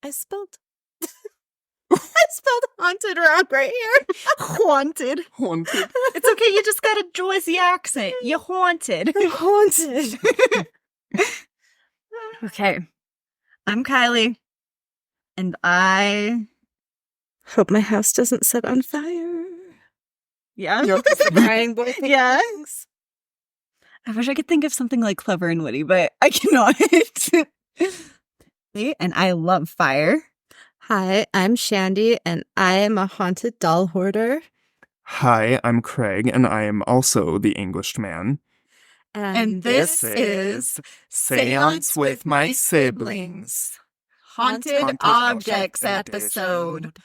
I spelled haunted wrong right here. Haunted. Haunted. It's okay. You just got a Jersey accent. You're haunted. Haunted. Okay. I'm Kylee. And I... Hope my house doesn't set on fire. Yeah? Yep. Crying boy. Yeah. I wish I could think of something like clever and witty, but I cannot. And I love fire. Hi, I'm Shandi, and I am a haunted doll hoarder. Hi, I'm Craig, and I am also the Anguished Man. And this is Seance with my siblings. Haunted Objects episode.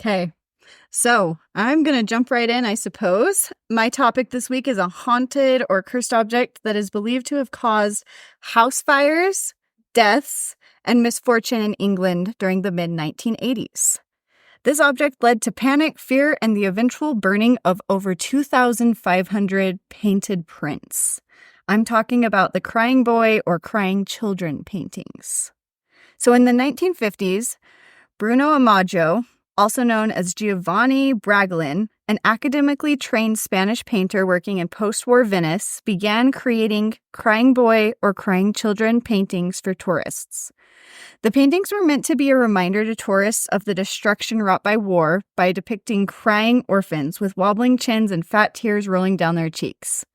Okay, so I'm going to jump right in, I suppose. My topic this week is a haunted or cursed object that is believed to have caused house fires, deaths, and misfortune in England during the mid-1980s. This object led to panic, fear, and the eventual burning of over 2,500 painted prints. I'm talking about the Crying Boy or Crying Children paintings. So in the 1950s, Bruno Amaggio, also known as Giovanni Bragolin, an academically trained Spanish painter working in post-war Venice, began creating Crying Boy or Crying Children paintings for tourists. The paintings were meant to be a reminder to tourists of the destruction wrought by war by depicting crying orphans with wobbling chins and fat tears rolling down their cheeks.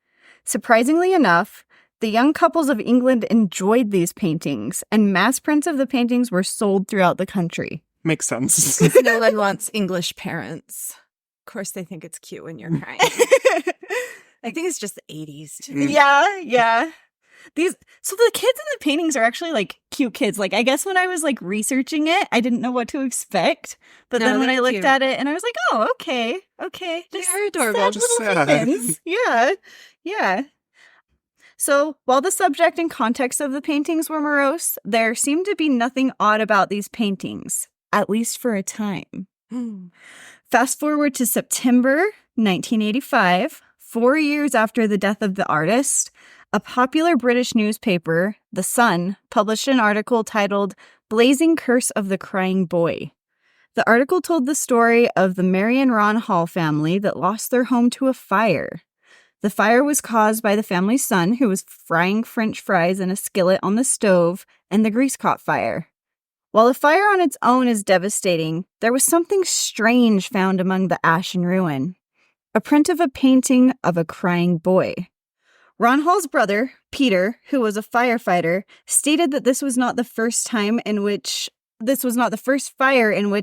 Surprisingly enough, the young couples of England enjoyed these paintings, and mass prints of the paintings were sold throughout the country. Makes sense. No one wants English parents. Of course, they think it's cute when you're crying. I think it's just the 80s, too. Yeah. So the kids in the paintings are actually like cute kids. Like, I guess when I was like researching it, I didn't know what to expect. But No, then when they're I looked cute. at it and I was like, oh, okay. They're adorable. Just little sad. humans. Yeah. So while the subject and context of the paintings were morose, there seemed to be nothing odd about these paintings, at least for a time. Fast forward to September 1985, 4 years after the death of the artist, a popular British newspaper, The Sun, published an article titled Blazing Curse of the Crying Boy. The article told the story of the Mary and Ron Hall family that lost their home to a fire. The fire was caused by the family's son, who was frying French fries in a skillet on the stove, and the grease caught fire. While a fire on its own is devastating, there was something strange found among the ash and ruin. A print of a painting of a crying boy. Ron Hall's brother, Peter, who was a firefighter, stated that this was not the first fire in which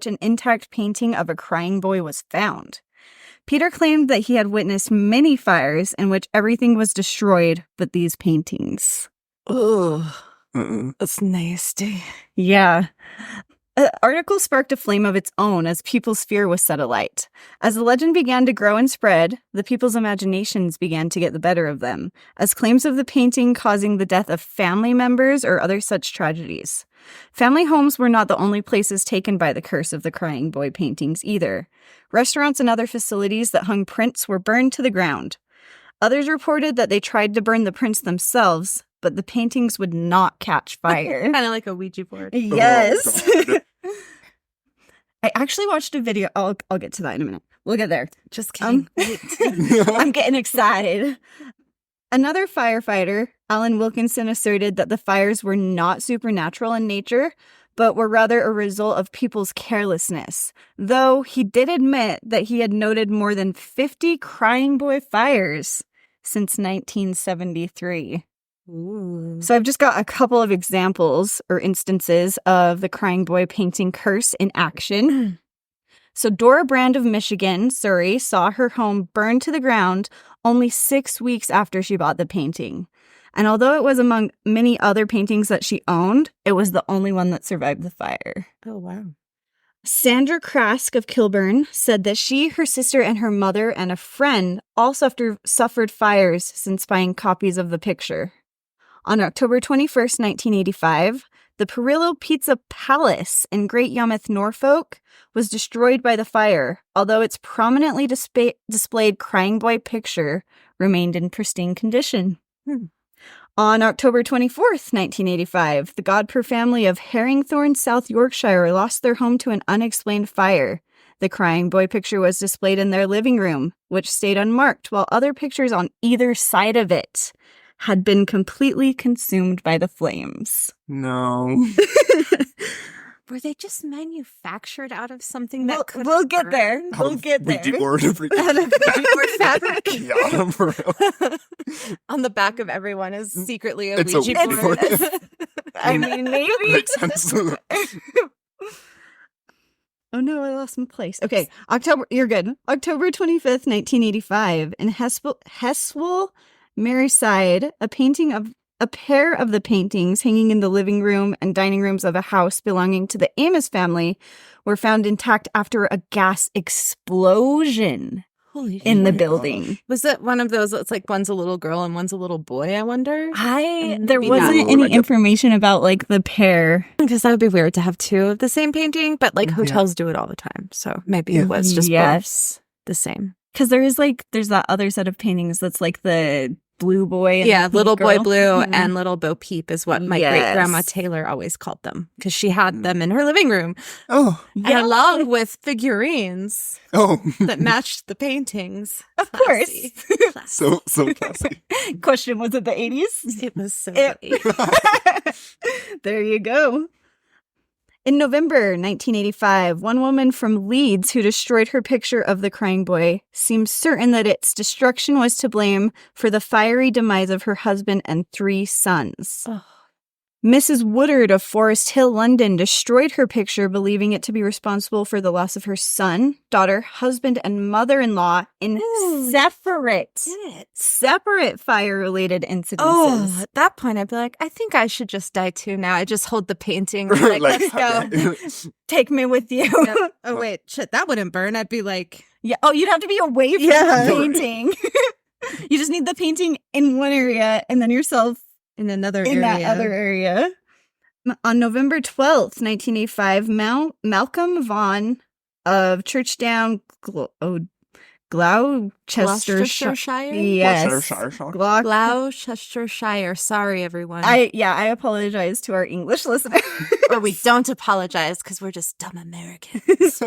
an intact painting of a crying boy was found. Peter claimed that he had witnessed many fires in which everything was destroyed but these paintings. Ugh, Uh-uh. that's nasty. Yeah. The article sparked a flame of its own as people's fear was set alight. As the legend began to grow and spread, the people's imaginations began to get the better of them, as claims of the painting causing the death of family members or other such tragedies. Family homes were not the only places taken by the curse of the Crying Boy paintings either. Restaurants and other facilities that hung prints were burned to the ground. Others reported that they tried to burn the prints themselves, but the paintings would not catch fire. Kind of like a Ouija board. Yes. Oh, God. I actually watched a video. I'll get to that in a minute. We'll get there. Just kidding. I'm getting excited. Another firefighter, Alan Wilkinson, asserted that the fires were not supernatural in nature, but were rather a result of people's carelessness, though he did admit that he had noted more than 50 Crying Boy fires since 1973. Ooh. So I've just got a couple of examples or instances of the Crying Boy painting curse in action. So Dora Brand of Michigan, Surrey, saw her home burned to the ground only 6 weeks after she bought the painting. And although it was among many other paintings that she owned, it was the only one that survived the fire. Oh, wow. Sandra Krask of Kilburn said that she, her sister, and her mother and a friend all suffered fires since buying copies of the picture. On October 21st, 1985, the Perillo Pizza Palace in Great Yarmouth, Norfolk, was destroyed by the fire, although its prominently displayed Crying Boy picture remained in pristine condition. On October 24th, 1985, the Godper family of Herringthorne, South Yorkshire, lost their home to an unexplained fire. The Crying Boy picture was displayed in their living room, which stayed unmarked, while other pictures on either side of it had been completely consumed by the flames. No. Were they just manufactured out of something that could We'll get there. burn? We'll get there. Ouija board Out of Ouija fabric. Yeah, for real. On the back of everyone is secretly a It's a Ouija Ouija board. board. I mean, maybe. Makes sense. Oh no, I lost my place. Okay, you're good. October 25th, 1985, in Heswell, Merseyside, a pair of the paintings hanging in the living room and dining rooms of a house belonging to the Amos family were found intact after a gas explosion Holy in the shit. building. Was it one of those that's like one's a little girl and one's a little boy, I wonder? There Maybe wasn't not. any information about like the pair. Because that would be weird to have two of the same painting, but like hotels do it all the time. So maybe it was just both the same. Because there's that other set of paintings that's like the blue boy. And Yeah, the Little pink Boy girl. Blue Mhm. and Little Bo Peep is what my Yes. great-grandma Taylor always called them because she had them in her living room. Oh. Yeah. And along with figurines Oh. that matched the paintings. Of course. Classy. So classy. Question, was it the 80s? It was so It- pretty. There you go. In November 1985, one woman from Leeds who destroyed her picture of the Crying Boy seems certain that its destruction was to blame for the fiery demise of her husband and 3 sons. Oh. Mrs. Woodard of Forest Hill, London, destroyed her picture, believing it to be responsible for the loss of her son, daughter, husband, and mother-in-law in separate fire-related incidences. Oh, at that point, I'd be like, I think I should just die too now. I just hold the painting. Like, let's go. Take me with you. Yep. Oh, wait, shit, that wouldn't burn. I'd be like, Yeah. Oh, you'd have to be away from the painting. You just need the painting in one area and then yourself in another in area. that other area. On November 12th, 1985, Malcolm Vaughan of Churchdown, Gloucestershire. Yes. Gloucestershire. Sorry, everyone. I apologize to our English listeners. Or we don't apologize because we're just dumb Americans.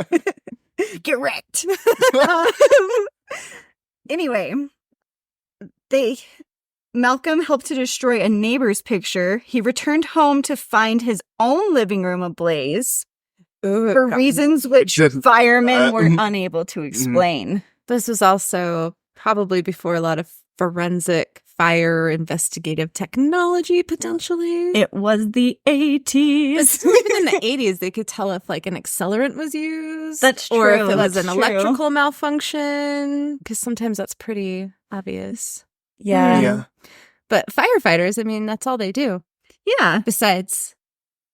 Get wrecked. Anyway, Malcolm helped to destroy a neighbor's picture. He returned home to find his own living room ablaze for reasons which firemen were unable to explain. This was also probably before a lot of forensic fire investigative technology, potentially. It was the 80s. But even in the 80s, they could tell if like an accelerant was used. That's Or if true, it was that's an true. electrical malfunction. Because sometimes that's pretty obvious. Yeah. But firefighters, I mean, that's all they do. Yeah. Besides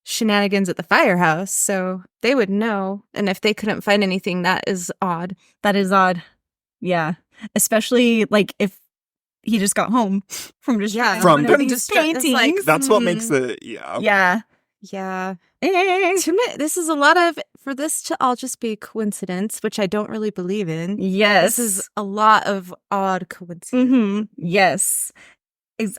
shenanigans at the firehouse. So they would know. And if they couldn't find anything, that is odd. That is odd. Yeah. Especially like if he just got home from just From these just paintings. it's like, That's what makes it, Yeah. Yeah. Eh. To me, this is a lot of, for this to all just be coincidence, which I don't really believe in. Yes. This is a lot of odd coincidence. Mm-hmm. Yes.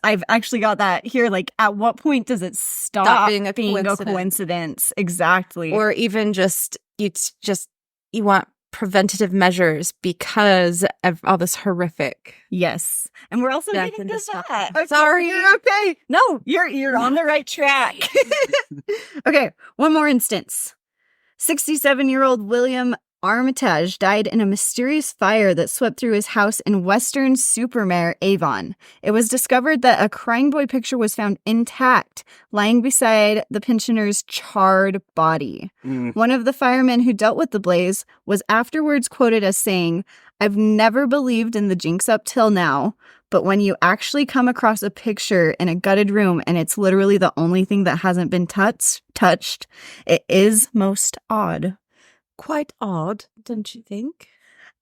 I've actually got that here. Like, at what point does it stop being a coincidence? Exactly. Or even just you want preventative measures because of all this horrific. Yes. And we're also Death getting and to destruction. that. Okay, Sorry. You're okay. No, you're on the right track. Okay, one more instance. 67-year-old William Armitage died in a mysterious fire that swept through his house in western Supermare, Avon. It was discovered that a crying boy picture was found intact, lying beside the pensioner's charred body. One of the firemen who dealt with the blaze was afterwards quoted as saying, "I've never believed in the jinx up till now, but when you actually come across a picture in a gutted room and it's literally the only thing that hasn't been touched, it is most odd." Quite odd, don't you think?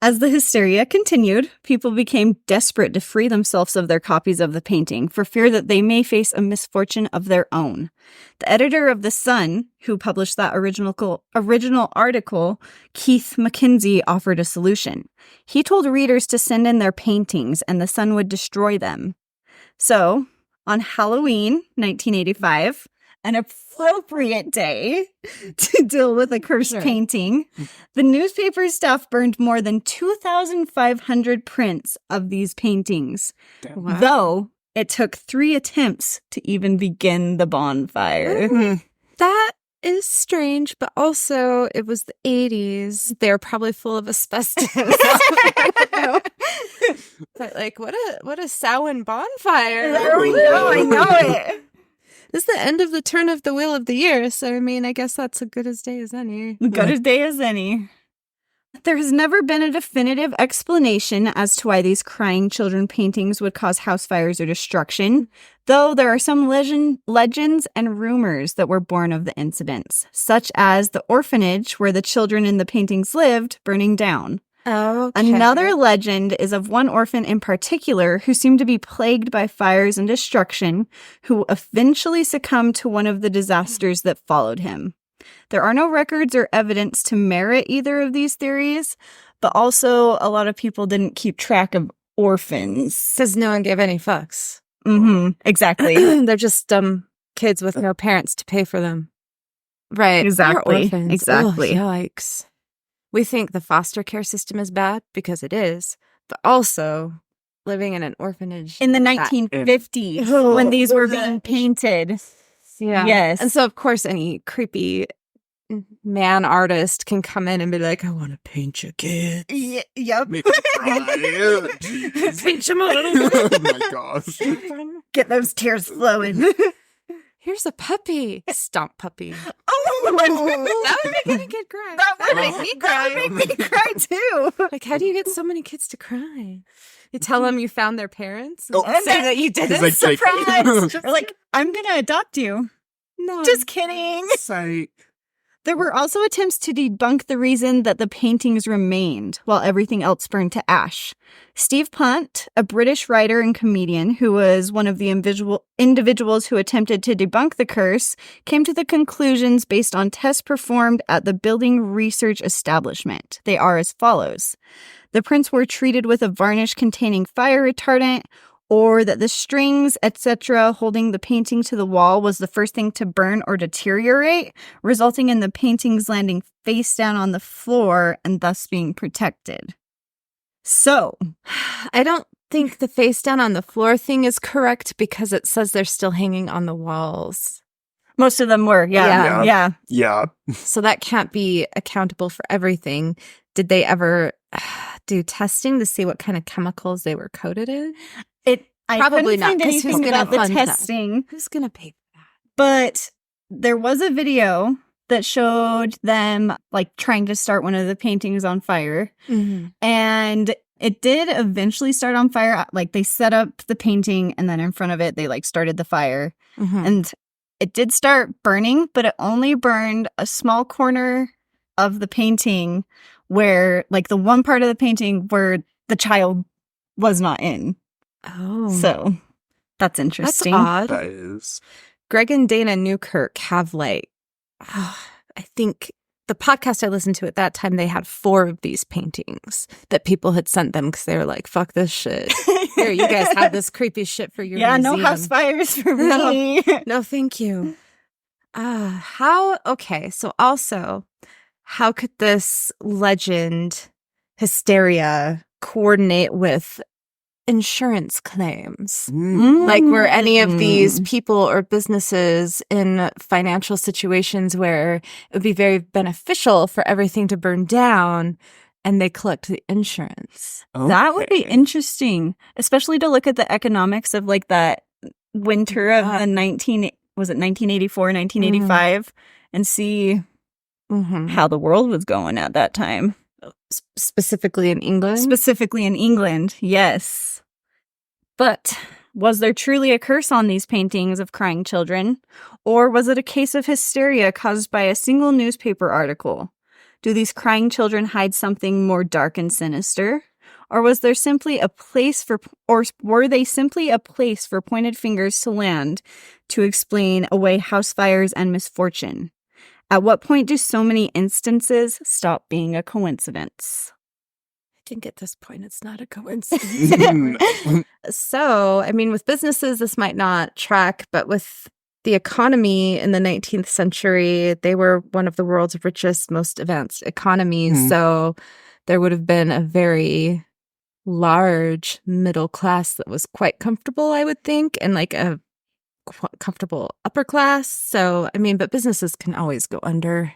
As the hysteria continued, people became desperate to free themselves of their copies of the painting for fear that they may face a misfortune of their own. The editor of The Sun, who published that original article, Keith McKenzie, offered a solution. He told readers to send in their paintings and The Sun would destroy them. So, on Halloween, 1985, an appropriate day to deal with a cursed painting, the newspaper staff burned more than 2,500 prints of these paintings, though it took 3 attempts to even begin the bonfire. That is strange, but also it was the 80s. They were probably full of asbestos. But like, what a Samhain bonfire. There we go, I know it. This is the end of the turn of the wheel of the year, so I mean, I guess that's as good as day as any. Good as day as any. There has never been a definitive explanation as to why these crying children paintings would cause house fires or destruction, though there are some legends and rumors that were born of the incidents, such as the orphanage where the children in the paintings lived burning down. Okay. Another legend is of one orphan in particular who seemed to be plagued by fires and destruction, who eventually succumbed to one of the disasters that followed him. There are no records or evidence to merit either of these theories, but also a lot of people didn't keep track of orphans. Because no one gave any fucks. Exactly. They're just kids with no parents to pay for them. Right. Exactly. They're orphans. Exactly. Oh, yikes. We think the foster care system is bad because it is, but also living in an orphanage. In the 1950s, when these were being painted. Yeah. Yes. And so, of course, any creepy man artist can come in and be like, I want to paint your kid. Yep. Make it cry. Pinch him a little bit. Oh my gosh. Get those tears flowing. Here's a puppy. Stomp puppy. Oh, That would make any kid cry. That would make me cry. That would make me cry too. Like, how do you get so many kids to cry? You tell them you found their parents and Oh. say that you did it. Like, Surprise! Or like, I'm gonna adopt you. No. Just kidding. Psych. There were also attempts to debunk the reason that the paintings remained while everything else burned to ash. Steve Punt, a British writer and comedian who was one of the individuals who attempted to debunk the curse, came to the conclusions based on tests performed at the Building Research Establishment. They are as follows. The prints were treated with a varnish containing fire retardant, or that the strings, etc., holding the painting to the wall was the first thing to burn or deteriorate, resulting in the paintings landing face down on the floor and thus being protected. So, I don't think the face down on the floor thing is correct because it says they're still hanging on the walls. most of them were, yeah. Yeah. So that can't be accountable for everything. Did they ever do testing to see what kind of chemicals they were coated in? I Probably couldn't not, find 'cause anything who's gonna about the fund that? testing, Who's going to pay for that? but there was a video that showed them like trying to start one of the paintings on fire. Mm-hmm. And it did eventually start on fire. Like they set up the painting and then in front of it, they like started the fire. Mm-hmm. And it did start burning, but it only burned a small corner of the painting where like the one part of the painting where the child was not in. Oh. So that's That's interesting. odd. That is. Greg and Dana Newkirk have like, I think the podcast I listened to at that time, they had 4 of these paintings that people had sent them because they were like, fuck this shit. Here, you guys have this creepy shit for your Yeah, no museum. house fires for me. No, thank you. So also, how could this legend hysteria coordinate with insurance claims. Mm. Like, were any of these people or businesses in financial situations where it would be very beneficial for everything to burn down and they collect the insurance? That would be Okay. interesting, especially to look at the economics of like that winter of the 1984, 1985 and see how the world was going at that time. Specifically in England? Specifically in England, yes. But was there truly a curse on these paintings of crying children? Or was it a case of hysteria caused by a single newspaper article? Do these crying children hide something more dark and sinister? Or was there simply a place for, or were they simply a place for pointed fingers to land to explain away house fires and misfortune? At what point do so many instances stop being a coincidence? I think at this point it's not a coincidence. So, I mean, with businesses, this might not track, but with the economy in the 19th century, they were one of the world's richest, most advanced economies. So there would have been a very large middle class that was quite comfortable, I would think, and like a comfortable upper class. So, I mean, but businesses can always go under.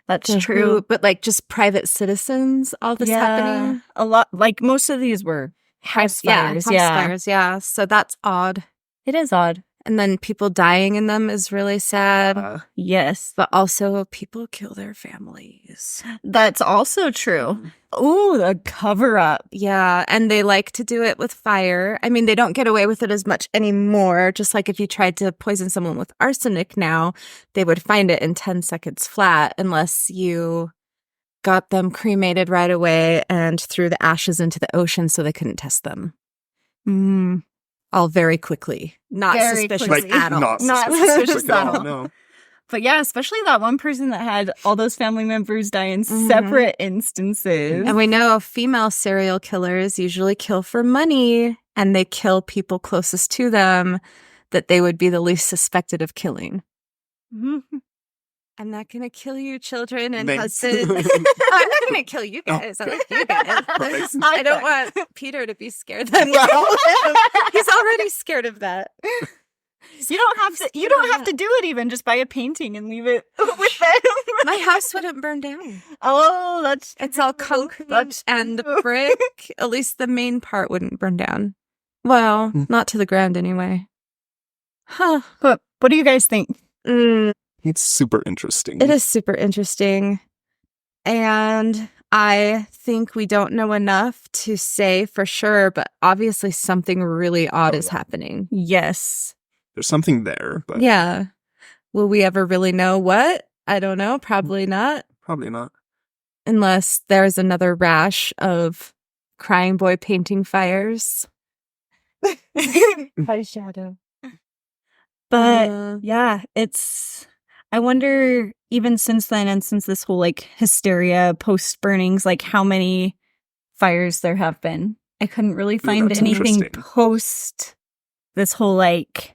That's true. But like just private citizens, all this happening. A lot, like most of these were house fires. House fires, yeah. So that's odd. It is odd. And then people dying in them is really sad. Yes. But also people kill their families. That's also true. Ooh, the cover up. Yeah. And they like to do it with fire. I mean, they don't get away with it as much anymore. Just like if you tried to poison someone with arsenic now, they would find it in 10 seconds flat unless you got them cremated right away and threw the ashes into the ocean so they couldn't test them. All very quickly. Not Very suspicious quickly. at all. Not suspicious at at all. No. But yeah, especially that one person that had all those family members die in separate instances. And we know female serial killers usually kill for money, and they kill people closest to them that they would be the least suspected of killing. I'm not going to kill you, children and husband. I'm not going to kill you guys. I like you guys. I don't want Peter to be scared that he's already scared of that. You don't have to do it even. Just buy a painting and leave it with them. My house wouldn't burn down. Oh, It's all concrete and brick. At least the main part wouldn't burn down. Well, not to the ground anyway. Huh. But what do you guys think? It's super interesting. It is super interesting. And I think we don't know enough to say for sure, but obviously something really odd is happening. Yes. There's something there, but Yeah. Will we ever really know what? I don't know. Probably not. probably not. Unless there's another rash of crying boy painting fires. High shadow. But yeah, I wonder, even since then and since this whole like hysteria post burnings, like how many fires there have been. I couldn't really find that's anything interesting. post this whole like.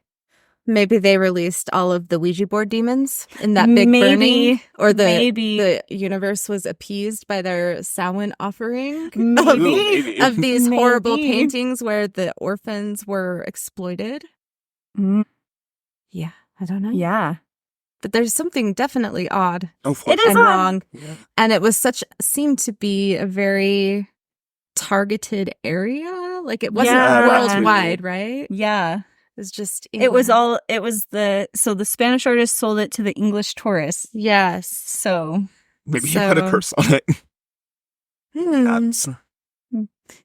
Maybe they released all of the Ouija board demons in that big Maybe. burning, or Maybe. the universe was appeased by their Samhain offering Maybe. of these horrible Maybe. paintings where the orphans were exploited. Yeah, I don't know. Yeah. But there's something definitely odd It is and odd. wrong. Yeah. And it was seemed to be a very targeted area. Like it wasn't Yeah. worldwide, right? Yeah. It was just It was England. the Spanish artist sold it to the English tourists. Yes. So Maybe he had a curse on it. That's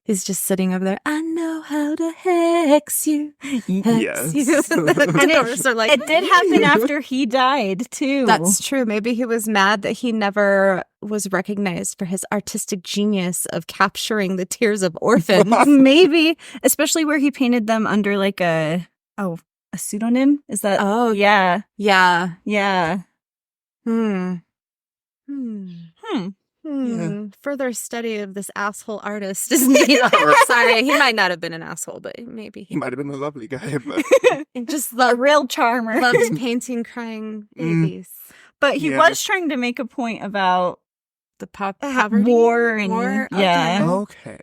He's just sitting over there. I know how to hex you. Hex Yes. you. And The tourists are like, it did happen after he died too. That's true. Maybe he was mad that he never was recognized for his artistic genius of capturing the tears of orphans. maybe, especially where he painted them under like a pseudonym. Is that? Oh, yeah, yeah. yeah. Further study of this asshole artist is needed. Sorry, he might not have been an asshole, but maybe he might have been a lovely guy, but just A real charmer. loved painting crying babies. But he Yeah. was trying to make a point about The poverty war and war? yeah. okay.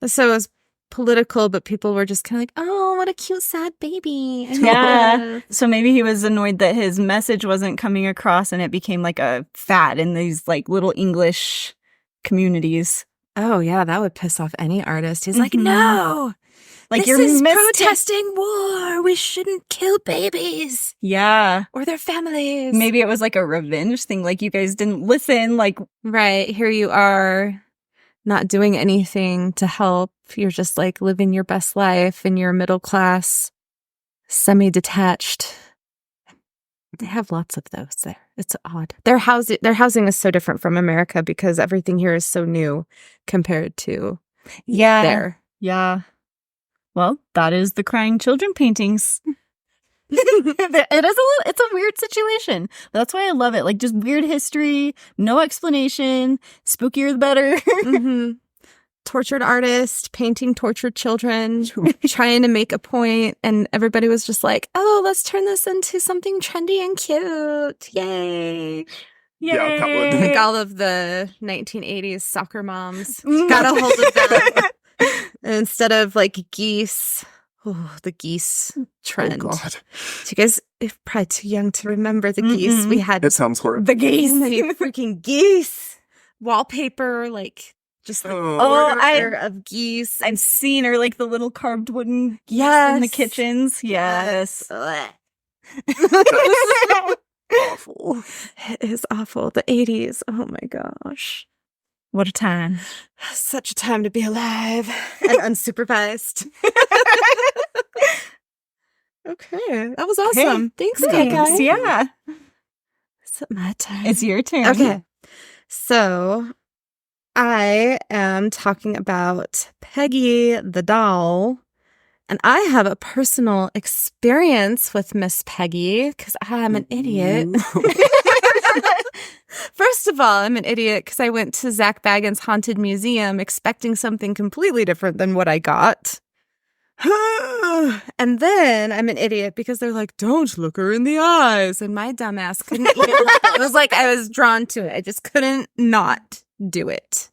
So it was political, but people were just kind of like, oh, what a cute, sad baby. Yeah. So maybe he was annoyed that his message wasn't coming across and it became like a fad in these like little English communities. Oh, yeah, that would piss off any artist. He's like, no, like this is protesting war. We shouldn't kill babies. Yeah. Or their families. Maybe it was like a revenge thing. Like you guys didn't listen. Like, right. Here you are not doing anything to help. You're just like living your best life and you're middle class, semi-detached. They have lots of those there. It's odd. Their housing is so different from America because everything here is so new compared to there. Yeah. Well, that is the crying children paintings. It's a weird situation. That's why I love it. Like just weird history, no explanation, spookier the better. Mm-hmm. Tortured artist painting tortured children, trying to make a point, and everybody was just like, "Oh, let's turn this into something trendy and cute! Yay!" Yeah, that would. Like all of the 1980s soccer moms got a hold of that. And instead of like geese. Oh, the geese trend. Oh, God. You guys are probably too young to remember the geese. We had It sounds horrible. the geese. Many freaking geese. Wallpaper, like just the order of geese. I've seen her like the little carved wooden geese in the kitchens. Yes. Awful. It is awful. The 80s. Oh my gosh. What a time. Such a time to be alive and unsupervised. Okay, that was awesome. Thanks, guys. Yeah. Is it my turn? It's your turn. Okay. So I am talking about Peggy the Doll. And I have a personal experience with Miss Peggy because I'm an idiot. First of all, I'm an idiot because I went to Zak Bagans Haunted Museum expecting something completely different than what I got. And then I'm an idiot because they're like, don't look her in the eyes. And my dumbass couldn't even help it. It was like I was drawn to it. I just couldn't not do it.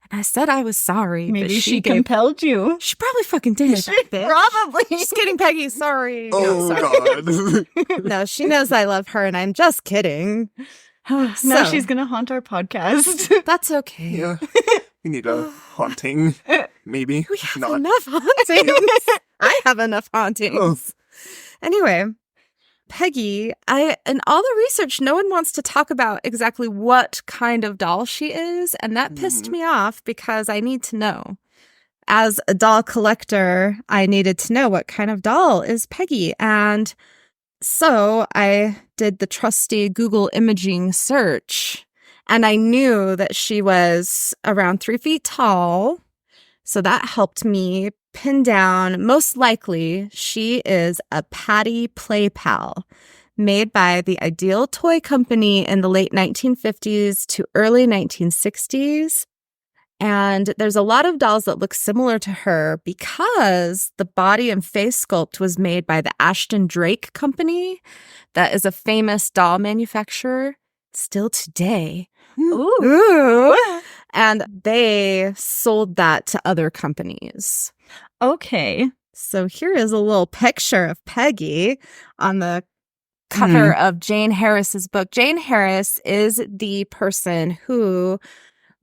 And I said I was sorry. Maybe but she compelled you. She probably fucking did. Probably. Just kidding, Peggy. Sorry. Oh, sorry. God. No, she knows I love her and I'm just kidding. Now she's going to haunt our podcast. That's okay. Yeah. We need a haunting, maybe. We have Not. enough hauntings. I have enough hauntings. Oh. Anyway, Peggy, in all the research, no one wants to talk about exactly what kind of doll she is. And that pissed me off because I need to know. As a doll collector, I needed to know what kind of doll is Peggy. And so I did the trusty Google imaging search. And I knew that she was around 3 feet tall. So that helped me pin down, most likely, she is a Patty Play Pal made by the Ideal Toy Company in the late 1950s to early 1960s. And there's a lot of dolls that look similar to her because the body and face sculpt was made by the Ashton Drake Company. That is a famous doll manufacturer still today. Ooh. And they sold that to other companies. Okay. So here is a little picture of Peggy on the cover of Jane Harris's book. Jane Harris is the person who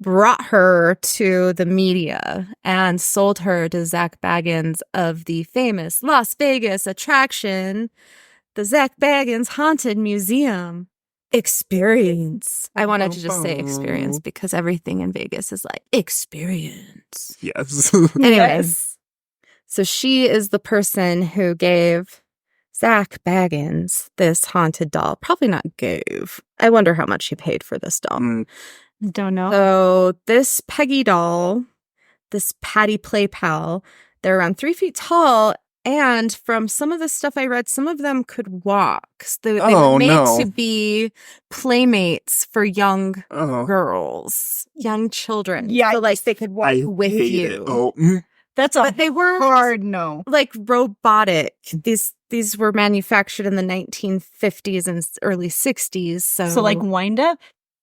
brought her to the media and sold her to Zak Bagans of the famous Las Vegas attraction, the Zak Bagans Haunted Museum. Experience. I wanted to just say experience because everything in Vegas is like experience. Yes. Anyways, so she is the person who gave Zak Bagans this haunted doll. Probably not gave. I wonder how much he paid for this doll. Don't know. So this Peggy doll, this Patty Play Pal, they're around 3 feet tall. And from some of the stuff I read, some of them could walk. So they were made to be playmates for young girls, young children. Yeah, so like they could walk with you. That's but they were hard no. Like robotic. These were manufactured in the 1950s and early 60s. So like wind up.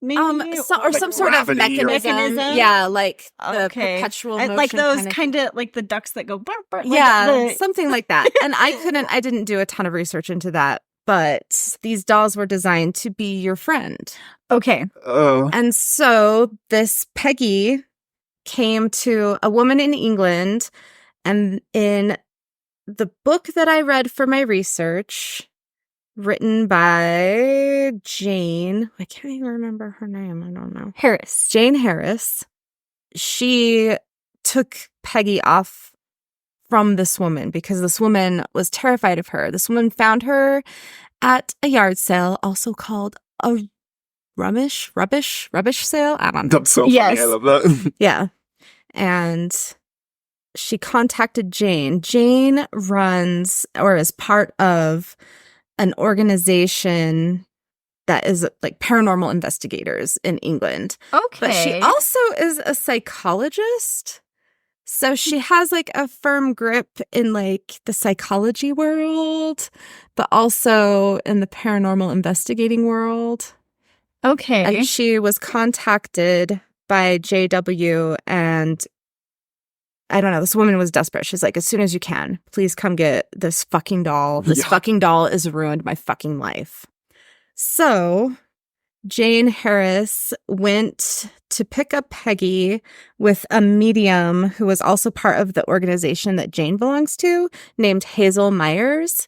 maybe? Or some sort of gravity or- Mechanism? Yeah, like the Okay. perpetual motion. Like those kind of kind of like the ducks that go burp, burp, yeah, like the- something like that. And I didn't do a ton of research into that, but these dolls were designed to be your friend. Okay. Oh. And so this Peggy came to a woman in England, and in the book that I read for my research, written by Jane, I can't even remember her name, I don't know. Harris. Jane Harris, she took Peggy off from this woman because this woman was terrified of her. This woman found her at a yard sale, also called a rubbish sale. I don't know. That's so funny. Yes. I love that. Yeah. And she contacted Jane. Jane runs or is part of an organization that is like paranormal investigators in England. Okay. But she also is a psychologist. So she has like a firm grip in like the psychology world, but also in the paranormal investigating world. Okay. And she was contacted by JW, and I don't know, this woman was desperate. She's like, as soon as you can, please come get this fucking doll. This Yeah. fucking doll has ruined my fucking life. So Jane Harris went to pick up Peggy with a medium who was also part of the organization that Jane belongs to, named Hazel Myers.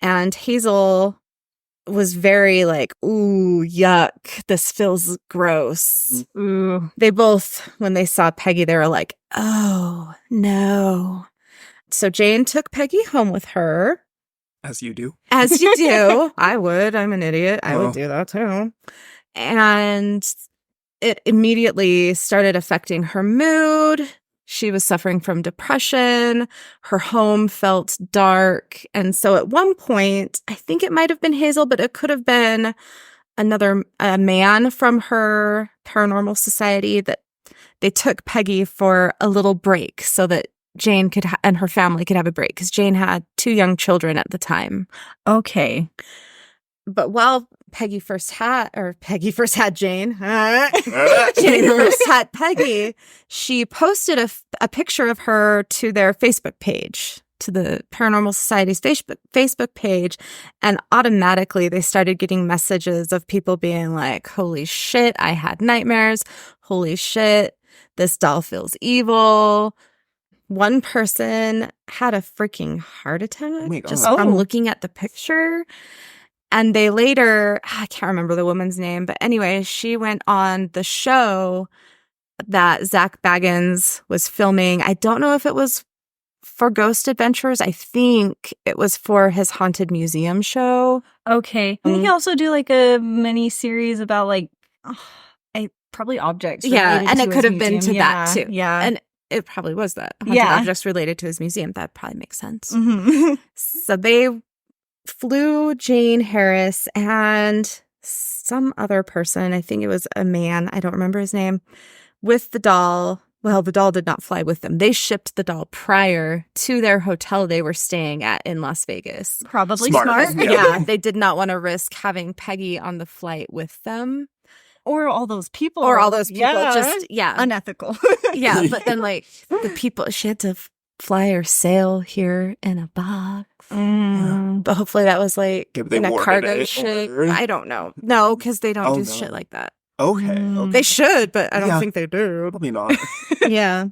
And Hazel was very like, ooh, yuck, this feels gross. Ooh. They both, when they saw Peggy, they were like, oh, no. So Jane took Peggy home with her. As you do. As you do. I would. I'm an idiot. I Oh. would do that too. And it immediately started affecting her mood. She was suffering from depression. Her home felt dark. And so at one point, I think it might have been Hazel, but it could have been a man from her paranormal society, that they took Peggy for a little break so that Jane could and her family could have a break, because Jane had 2 young children at the time. Okay. But while Jane first had Jane first had Peggy, she posted a picture of her to their Facebook page, to the Paranormal Society's Facebook page, and automatically they started getting messages of people being like, holy shit, I had nightmares. Holy shit, this doll feels evil. One person had a freaking heart attack my God. just Oh. from looking at the picture. And they later, I can't remember the woman's name, but anyway, she went on the show that Zak Bagans was filming. I don't know if it was for Ghost Adventures. I think it was for his Haunted Museum show. Okay. Didn't he also do like a mini series about like probably objects? Yeah, related and to it his could have been museum? to that too. Yeah. And it probably was that. Haunted Yeah. objects related to his museum. That probably makes sense. Mhm. So they flew Jane Harris and some other person, I think it was a man, I don't remember his name, with the doll. Well, the doll did not fly with them. They shipped the doll prior to their hotel they were staying at in Las Vegas. Probably Smart. smart. Yeah. Yeah, they did not want to risk having Peggy on the flight with them. Or all those people. Or all those people. Yeah. Just, yeah. Unethical. Yeah, but then like the people, she had to fly or sail here in a box. But hopefully that was like Yeah, but they in a warded cargo it, ship. or- I don't know. No, because they don't Oh, do no. shit like that. Okay. Mm. okay. They should, but I don't Yeah. think they do. Probably not. Yeah.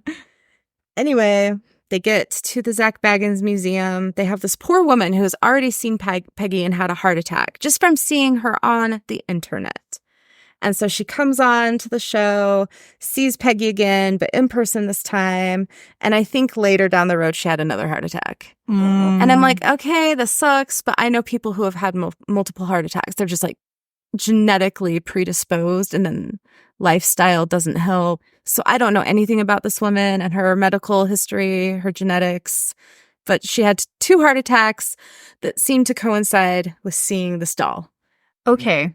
Anyway, they get to the Zak Bagans Museum. They have this poor woman who has already seen Peggy and had a heart attack just from seeing her on the internet. And so she comes on to the show, sees Peggy again, but in person this time. And I think later down the road, she had another heart attack. And I'm like, okay, this sucks. But I know people who have had multiple heart attacks. They're just like genetically predisposed, and then lifestyle doesn't help. So I don't know anything about this woman and her medical history, her genetics. But she had 2 heart attacks that seemed to coincide with seeing this doll. okay.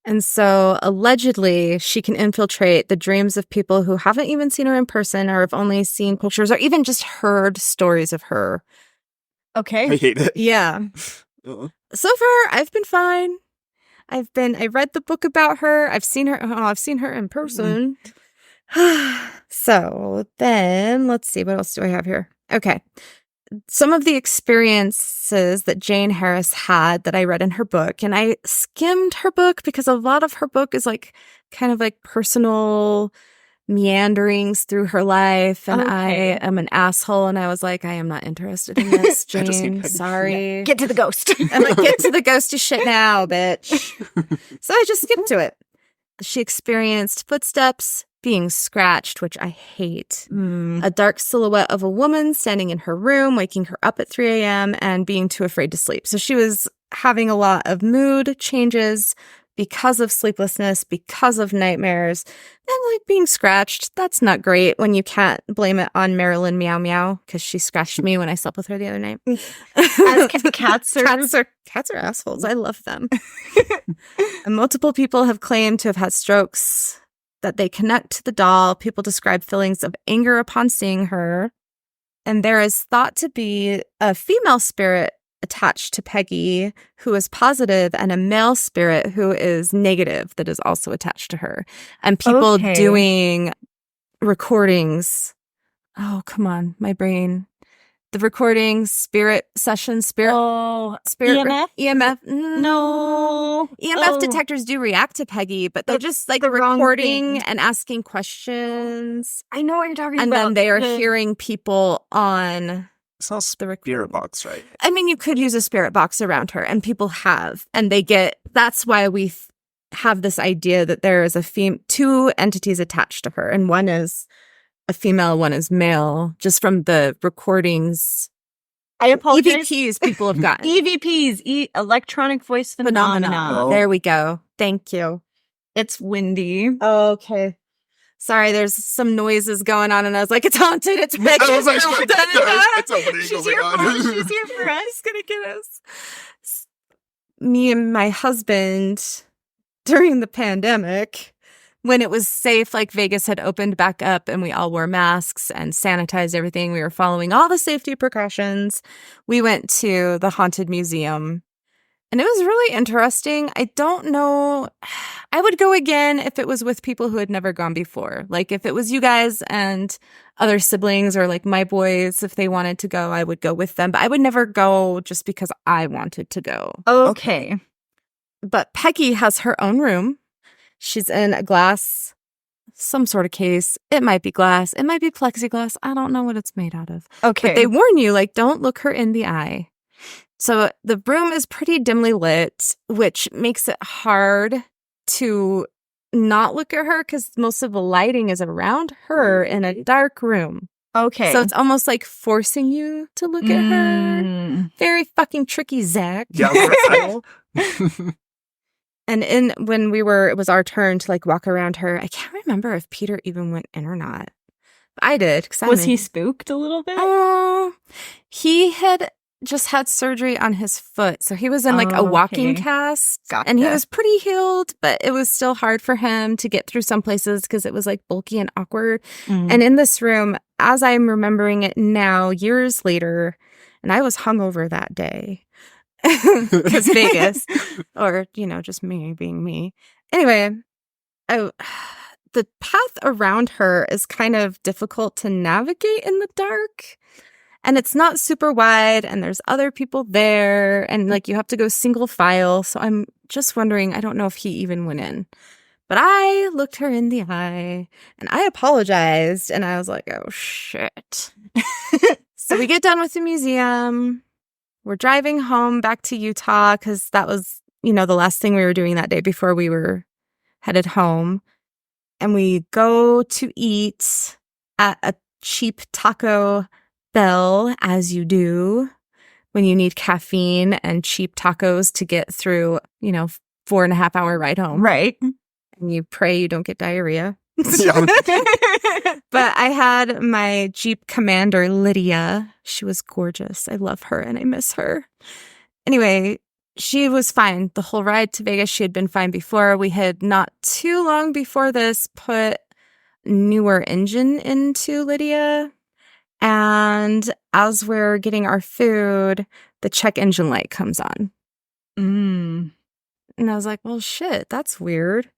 And so allegedly she can infiltrate the dreams of people who haven't even seen her in person or have only seen pictures or even just heard stories of her. Okay. I hate it. Yeah. Uh-uh. So far, I've been fine. I read the book about her. I've seen her in person. So then let's see, what else do I have here? Okay. Some of the experiences that Jane Harris had that I read in her book, and I skimmed her book because a lot of her book is like kind of like personal meanderings through her life, and I am an asshole, and I was like, I am not interested in this, Jane. Sorry. Get to the ghost. I'm like, get to the ghosty shit now, bitch. So I just skipped to it. She experienced footsteps being scratched, which I hate. A dark silhouette of a woman standing in her room, waking her up at 3 a.m. and being too afraid to sleep. So she was having a lot of mood changes because of sleeplessness, because of nightmares, and like being scratched. That's not great when you can't blame it on Marilyn Meow Meow because she scratched me when I slept with her the other night. Cats are assholes. I love them. And multiple people have claimed to have had strokes that they connect to the doll. People describe feelings of anger upon seeing her. And there is thought to be a female spirit attached to Peggy who is positive, and a male spirit who is negative that is also attached to her. And people doing recordings. Oh, come on, my brain. The recordings, spirit sessions, spirit EMF? EMF. No. EMF detectors do react to Peggy, but they're just like recording and asking questions. I know what you're talking about. And then they are hearing people on It's not spirit box, right? I mean, you could use a spirit box around her, and people have, and they get. That's why we have this idea that there is two entities attached to her, and one is a female, one is male. Just from the recordings, I apologize. EVPs people have gotten. EVPs, electronic voice phenomena. Oh. There we go. Thank you. It's windy. Okay. Sorry, there's some noises going on, and I was like, it's haunted. It's Peggy. I was like, it's She's here for us. She's here for us. She's going to get us. Me and my husband, during the pandemic, when it was safe, like Vegas had opened back up and we all wore masks and sanitized everything. We were following all the safety precautions. We went to the Haunted Museum. And it was really interesting. I don't know. I would go again if it was with people who had never gone before. Like if it was you guys and other siblings, or like my boys, if they wanted to go, I would go with them. But I would never go just because I wanted to go. Okay. But Peggy has her own room. She's in a glass, some sort of case. It might be glass. It might be plexiglass. I don't know what it's made out of. Okay. But they warn you, like, don't look her in the eye. So the room is pretty dimly lit, which makes it hard to not look at her because most of the lighting is around her in a dark room. Okay. So it's almost like forcing you to look at her. Very fucking tricky, Zach. Yeah. And when it was our turn to like walk around her, I can't remember if Peter even went in or not. I did. Was he spooked a little bit? He had just had surgery on his foot. So he was in like a walking cast. Gotcha. And he was pretty healed, but it was still hard for him to get through some places because it was like bulky and awkward. And in this room, as I'm remembering it now, years later, and I was hungover that day because Vegas, or, just me being me. Anyway, the path around her is kind of difficult to navigate in the dark. And it's not super wide, and there's other people there, and like you have to go single file. So I'm just wondering, I don't know if he even went in. But I looked her in the eye, and I apologized, and I was like, oh, shit. So we get done with the museum. We're driving home back to Utah, because that was, the last thing we were doing that day before we were headed home. And we go to eat at a cheap Taco Bell, as you do when you need caffeine and cheap tacos to get through, 4.5 hour ride home. Right. And you pray you don't get diarrhea. Yeah. But I had my Jeep Commander, Lydia. She was gorgeous. I love her and I miss her. Anyway, she was fine. The whole ride to Vegas, she had been fine before. We had not too long before this put newer engine into Lydia. And as we're getting our food, the check engine light comes on. And I was like, well, shit, that's weird.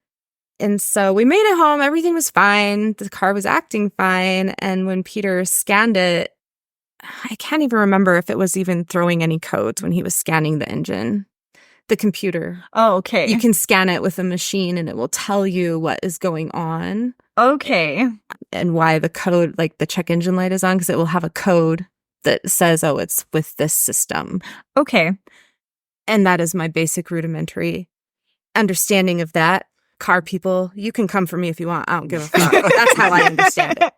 And so we made it home. Everything was fine. The car was acting fine. And when Peter scanned it, I can't even remember if it was even throwing any codes when he was scanning the engine. The computer. Oh, okay. You can scan it with a machine and it will tell you what is going on. Okay. And why the code, like the check engine light is on, because it will have a code that says, oh, it's with this system. Okay. And that is my basic rudimentary understanding of that. Car people, you can come for me if you want. I don't give a fuck. That's how I understand it.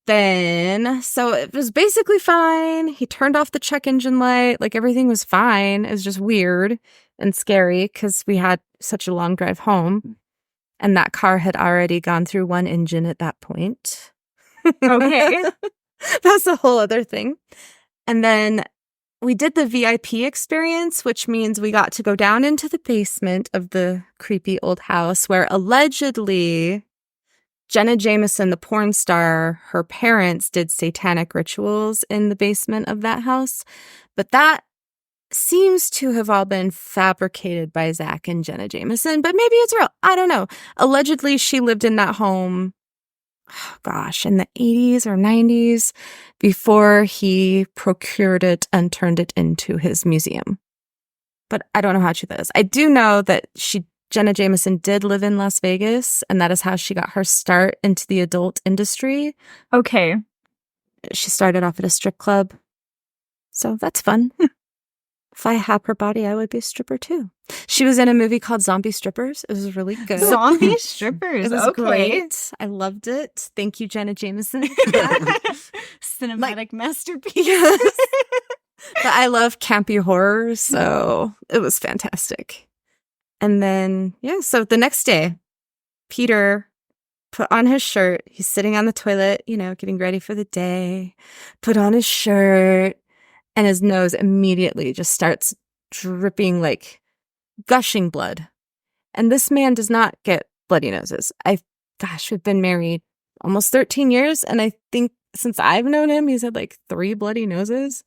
Then, so it was basically fine. He turned off the check engine light. Like everything was fine. It was just weird and scary because we had such a long drive home. And that car had already gone through one engine at that point. Okay. That's a whole other thing. And then we did the VIP experience, which means we got to go down into the basement of the creepy old house where allegedly Jenna Jameson, the porn star, her parents did satanic rituals in the basement of that house. But that seems to have all been fabricated by Zak and Jenna Jameson, but maybe it's real. I don't know. Allegedly, she lived in that home, oh gosh, in the 80s or 90s before he procured it and turned it into his museum. But I don't know how true that is. I do know that Jenna Jameson did live in Las Vegas, and that is how she got her start into the adult industry. Okay. She started off at a strip club. So that's fun. If I had her body, I would be a stripper too. She was in a movie called Zombie Strippers. It was really good. Zombie strippers. It was okay. great. I loved it. Thank you, Jenna Jameson. Cinematic masterpiece. But I love campy horror, so it was fantastic. And then, so the next day, Peter put on his shirt. He's sitting on the toilet, getting ready for the day. Put on his shirt. And his nose immediately just starts dripping, like gushing blood. And this man does not get bloody noses. We've been married almost 13 years. And I think since I've known him, he's had like 3 bloody noses.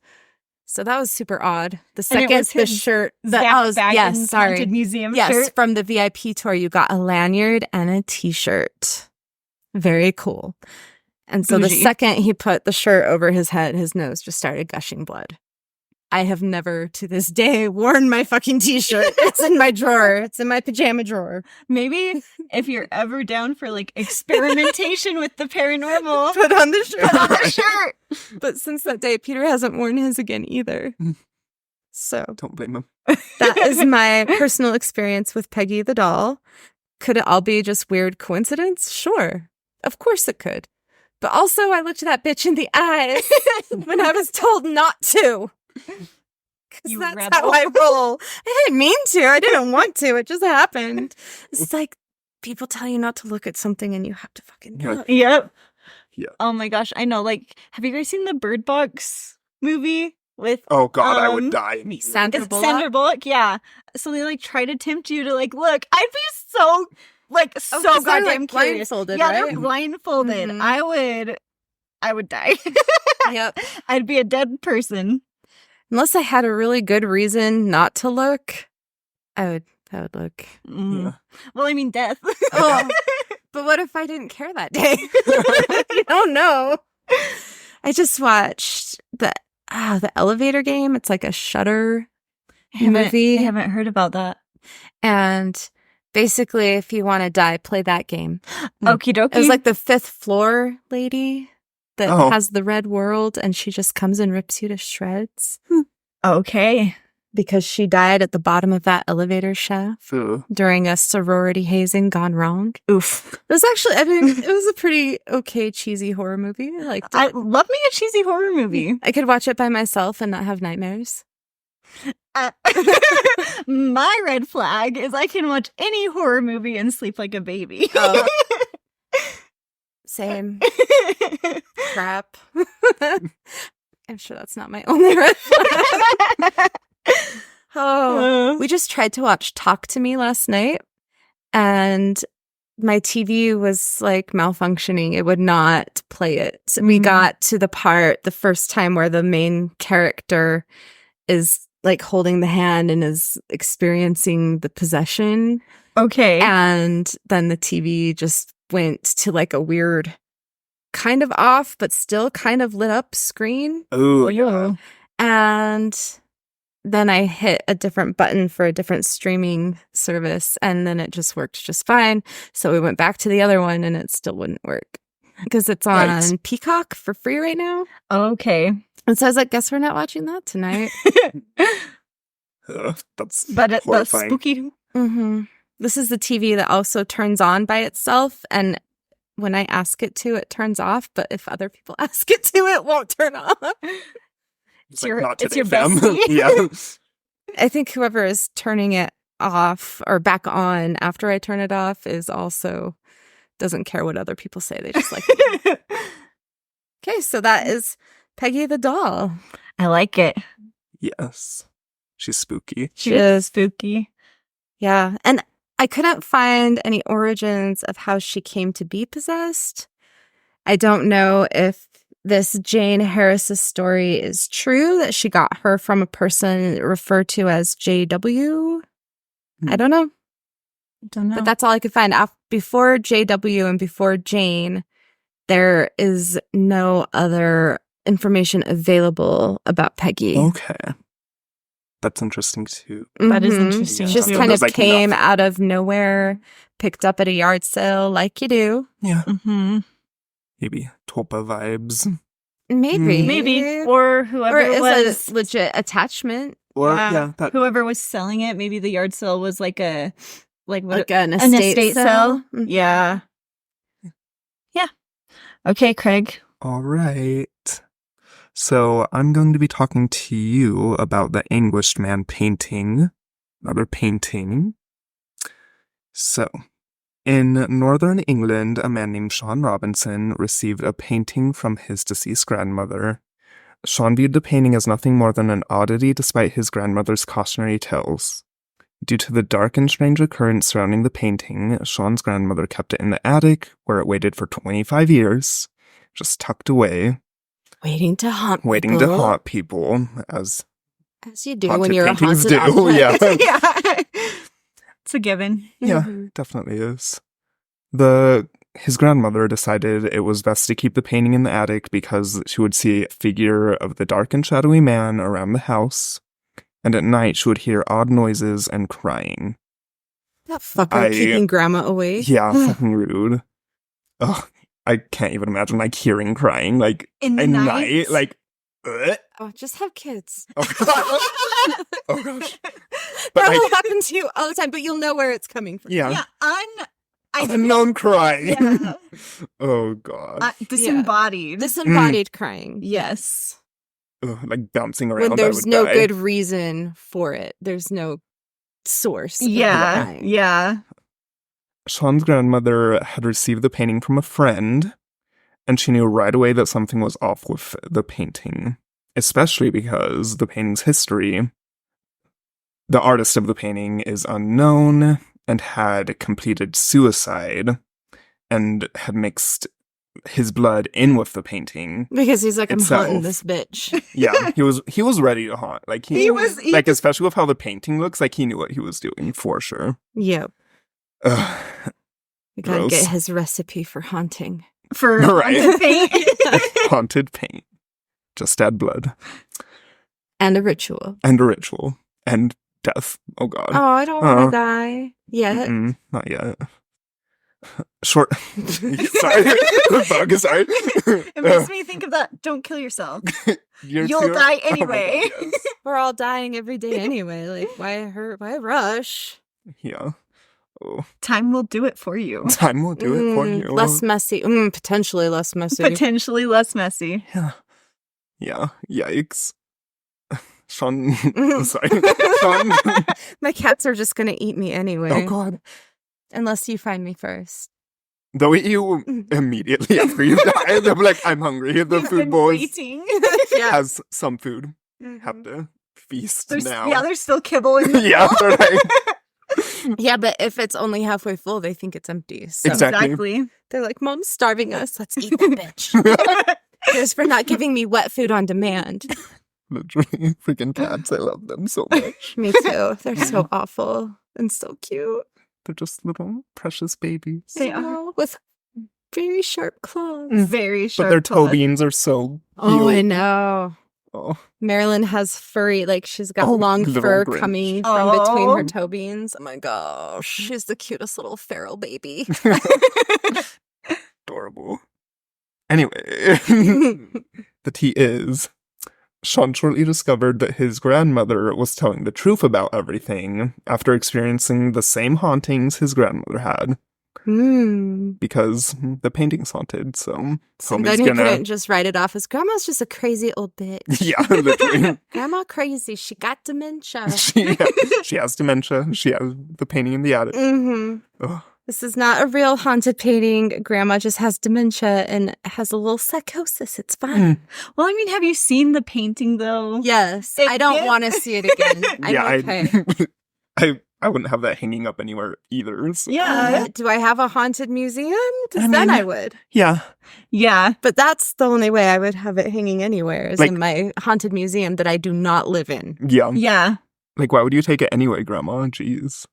So that was super odd. The second the shirt, Zak Bagans Haunted Museum shirt. Yes, from the VIP tour, you got a lanyard and a t-shirt. Very cool. And so the second he put the shirt over his head, his nose just started gushing blood. I have never to this day worn my fucking t-shirt. It's in my drawer. It's in my pajama drawer. Maybe if you're ever down for like experimentation with the paranormal, put on the shirt. Put on the shirt. But since that day, Peter hasn't worn his again either. So don't blame him. That is my personal experience with Peggy the Doll. Could it all be just weird coincidence? Sure. Of course it could. But also, I looked that bitch in the eyes when I was told not to. Because that's rebel. how I roll. I didn't mean to. I didn't want to. It just happened. It's like people tell you not to look at something and you have to fucking look. Yep. Yeah. Oh my gosh. I know. Like, have you guys seen the Bird Box movie with... Oh God, I would die. Sandra Bullock? Sandra Bullock, yeah. So they like try to tempt you to like, look, I'd be so... Like, so goddamn like curious. blindfolded, yeah, right? they're blindfolded. Mm-hmm. I would die. Yep. I'd be a dead person. Unless I had a really good reason not to look, I would look. Yeah. Well, I mean, death. Oh, but what if I didn't care that day? You don't know. I just watched the Elevator Game. It's like a Shudder movie. I haven't heard about that. And basically, if you want to die, play that game. Okie dokie. It was like the 5th floor lady that has the red world, and she just comes and rips you to shreds. Okay. Because she died at the bottom of that elevator shaft during a sorority hazing gone wrong. Oof. It was actually, it was a pretty okay cheesy horror movie. I liked it. I love me a cheesy horror movie. I could watch it by myself and not have nightmares. My red flag is I can watch any horror movie and sleep like a baby. Oh. Same. Crap. I'm sure that's not my only red flag. We just tried to watch Talk to Me last night, and my TV was like malfunctioning. It would not play it. We got to the first time where the main character is like holding the hand and is experiencing the possession. Okay. And then the TV just went to like a weird kind of off, but still kind of lit up screen. Oh, yeah. And then I hit a different button for a different streaming service, and then it just worked just fine. So we went back to the other one, and it still wouldn't work because it's on Peacock for free right now. Okay. And so I was like, guess we're not watching that tonight. That's That's horrifying. spooky. Mm-hmm. This is the TV that also turns on by itself, and when I ask it to, it turns off. But if other people ask it to, it won't turn off. It's your- not it's today, your fam. bestie. Yeah. I think whoever is turning it off or back on after I turn it off is also doesn't care what other people say. They just like it. Okay, so that is Peggy the Doll. I like it. Yes. She's spooky. She is spooky. Yeah, and I couldn't find any origins of how she came to be possessed. I don't know if this Jane Harris's story is true, that she got her from a person referred to as JW. I don't know. Don't know. But that's all I could find. Before JW and before Jane, there is no other information available about Peggy. Okay. That's interesting too. That is Mhm. interesting, She just too. kind of There's, like, came nothing. out of nowhere, picked up at a yard sale like you do. Yeah. Mm-hmm. Maybe Topa vibes. Maybe. Maybe. Or whoever Or it was a legit attachment. Or Yeah. that whoever was selling it, maybe the yard sale was like a what, Like an an estate, estate sale. sale. Mhm. Yeah. Yeah. Okay, Craig. All right. So I'm going to be talking to you about the Anguished Man painting. Another painting. So, in northern England, a man named Sean Robinson received a painting from his deceased grandmother. Sean viewed the painting as nothing more than an oddity despite his grandmother's cautionary tales. Due to the dark and strange occurrence surrounding the painting, Sean's grandmother kept it in the attic, where it waited for 25 years, just tucked away, Waiting to haunt waiting people. to haunt people, as As you do haunted when you're a paintings haunted do. object. Yeah. Yeah. It's a given. Yeah, Mhm. definitely is. His grandmother decided it was best to keep the painting in the attic because she would see a figure of the dark and shadowy man around the house, and at night she would hear odd noises and crying. That fucker keeping grandma away. Yeah, fucking rude. Ugh, I can't even imagine like hearing crying like In the at night? night. Like, ugh. Oh, just have kids. Oh, oh gosh. But That like, will happen to you all the time, but you'll know where it's coming from. yeah, Unknown crying. crying. Yeah. Oh god. Disembodied. Disembodied crying. Yes. Ugh, like bouncing around. When I there's would no die. good reason for it. There's no source. of the Yeah. crying. Yeah. Sean's grandmother had received the painting from a friend, and she knew right away that something was off with the painting, especially because the painting's history. The artist of the painting is unknown and had completed suicide and had mixed his blood in with the painting. Because he's like, I'm haunting Itself. this bitch. Yeah, he was ready to haunt. Like He was like especially with how the painting looks, like he knew what he was doing for sure. Yep. Ugh. We gotta Gross. get his recipe for haunting. for Right. haunted paint. Haunted paint. Just add blood. And a ritual. And a ritual. And death. Oh god. Oh, I don't want to die. Yet. Not yet. Short. Sorry. Bug, sorry. It makes me think of that. Don't kill yourself. You'll die anyway. Oh my God, yes. We're all dying every day anyway. Like, why hurt? Why rush? Yeah. Oh. Time will do it for you. Time will do it for you. Less messy. Potentially less messy. Potentially less messy. Yeah. Yeah. Yikes. Sean. Sorry. Sean. My cats are just gonna eat me anyway. Oh god. Unless you find me first. They'll eat you immediately after you die. They'll be like, I'm hungry. The You've food been bowl waiting. has some food. Have to feast now. Yeah, there's still kibble in the Yeah, bowl. they're like, Yeah, but if it's only halfway full, they think it's empty. So Exactly. they're like, Mom's starving us. Let's eat that bitch. Here's for not giving me wet food on demand. Literally. Freaking cats. I love them so much. Me too. They're so awful and so cute. They're just little precious babies. They are. Small with very sharp claws. Very But sharp. their toe claws. beans are so Oh, I cute. know. Oh, Marilyn has furry, like she's got long little fur Grinch. coming from between her Oh. toe beans. Oh my gosh, she's the cutest little feral baby. adorable. Anyway, the tea is, Sean shortly discovered that his grandmother was telling the truth about everything after experiencing the same hauntings his grandmother had, because the painting's haunted, so And homie's then he gonna... couldn't just write it off as grandma's just a crazy old bitch. Yeah, literally. Grandma crazy. She got dementia. She has dementia. She has the painting in the attic. Ugh. This is not a real haunted painting. Grandma just has dementia and has a little psychosis. It's fine. Well, I mean, have you seen the painting though? Yes. It I don't is- want to see it again. I'm okay. I wouldn't have that hanging up anywhere either. So. Yeah. Do I have a haunted museum? Because I then mean- I would. Yeah. Yeah. But that's the only way I would have it hanging anywhere is Like- in my haunted museum that I do not live in. Yeah. Yeah. Like, why would you take it anyway, Grandma? Jeez.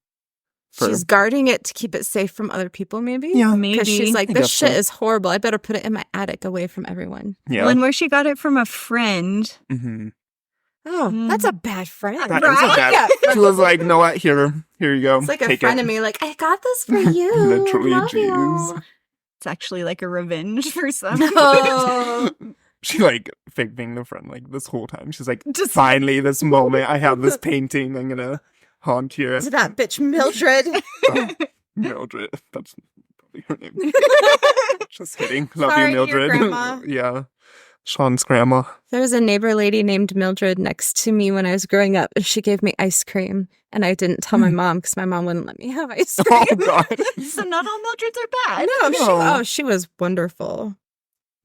She's guarding it to keep it safe from other people, maybe? Yeah. Maybe. Because she's like, I this guess shit so. is horrible. I better put it in my attic away from everyone. Yeah. Well, and where she got it from a friend. Mm-hmm. Oh, that's a bad friend. That is a bad. Yeah. She was like, "No, what? Here you go. It's like a Take friend it." of me, like, I got this for you. Literally, Love you. jeez. It's actually like a revenge for some. No. She like fake being the friend like this whole time. She's like, Just- finally, this moment, I have this painting. I'm gonna haunt you. To that bitch Mildred. Oh, Mildred. That's probably her name. Just kidding. Love Sorry, you, your Mildred. grandma. Yeah. Sean's grandma. There was a neighbor lady named Mildred next to me when I was growing up, and she gave me ice cream. And I didn't tell my mom because my mom wouldn't let me have ice cream. Oh God. So not all Mildreds are bad. No, she was wonderful.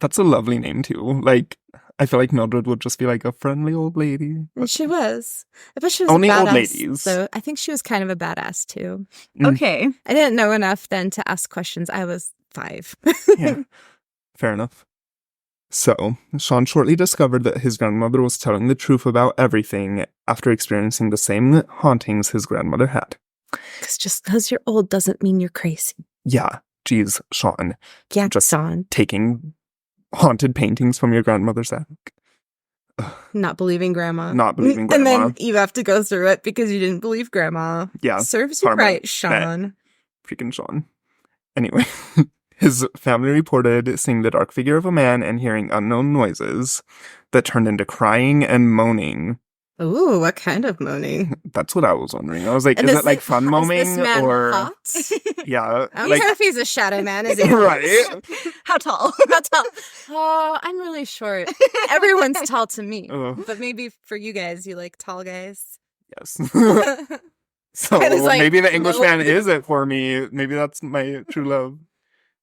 That's a lovely name too. Like, I feel like Mildred would just be like a friendly old lady. And she was. I bet she was Only a badass, old ladies. So I think she was kind of a badass too. Okay. I didn't know enough then to ask questions. I was 5. Yeah. Fair enough. So, Sean shortly discovered that his grandmother was telling the truth about everything after experiencing the same hauntings his grandmother had. Because just because you're old doesn't mean you're crazy. Yeah, geez, Sean. Yeah, Just Son. taking haunted paintings from your grandmother's attic. Not believing grandma. Not believing And grandma. then you have to go through it because you didn't believe grandma. Yeah, Serves you karma. right, Sean. freaking Sean. Anyway, his family reported seeing the dark figure of a man and hearing unknown noises that turned into crying and moaning. Ooh, what kind of moaning? That's what I was wondering. I was like, And is is it like it- fun Is moaning this man or hot? yeah, I don't like care if he's a shadow man. Is he right? How tall? How tall? Oh, I'm really short. Everyone's tall to me. Ugh. But maybe for you guys, you like tall guys. Yes. So And it's like, maybe the English no. man is it for me. Maybe that's my true love.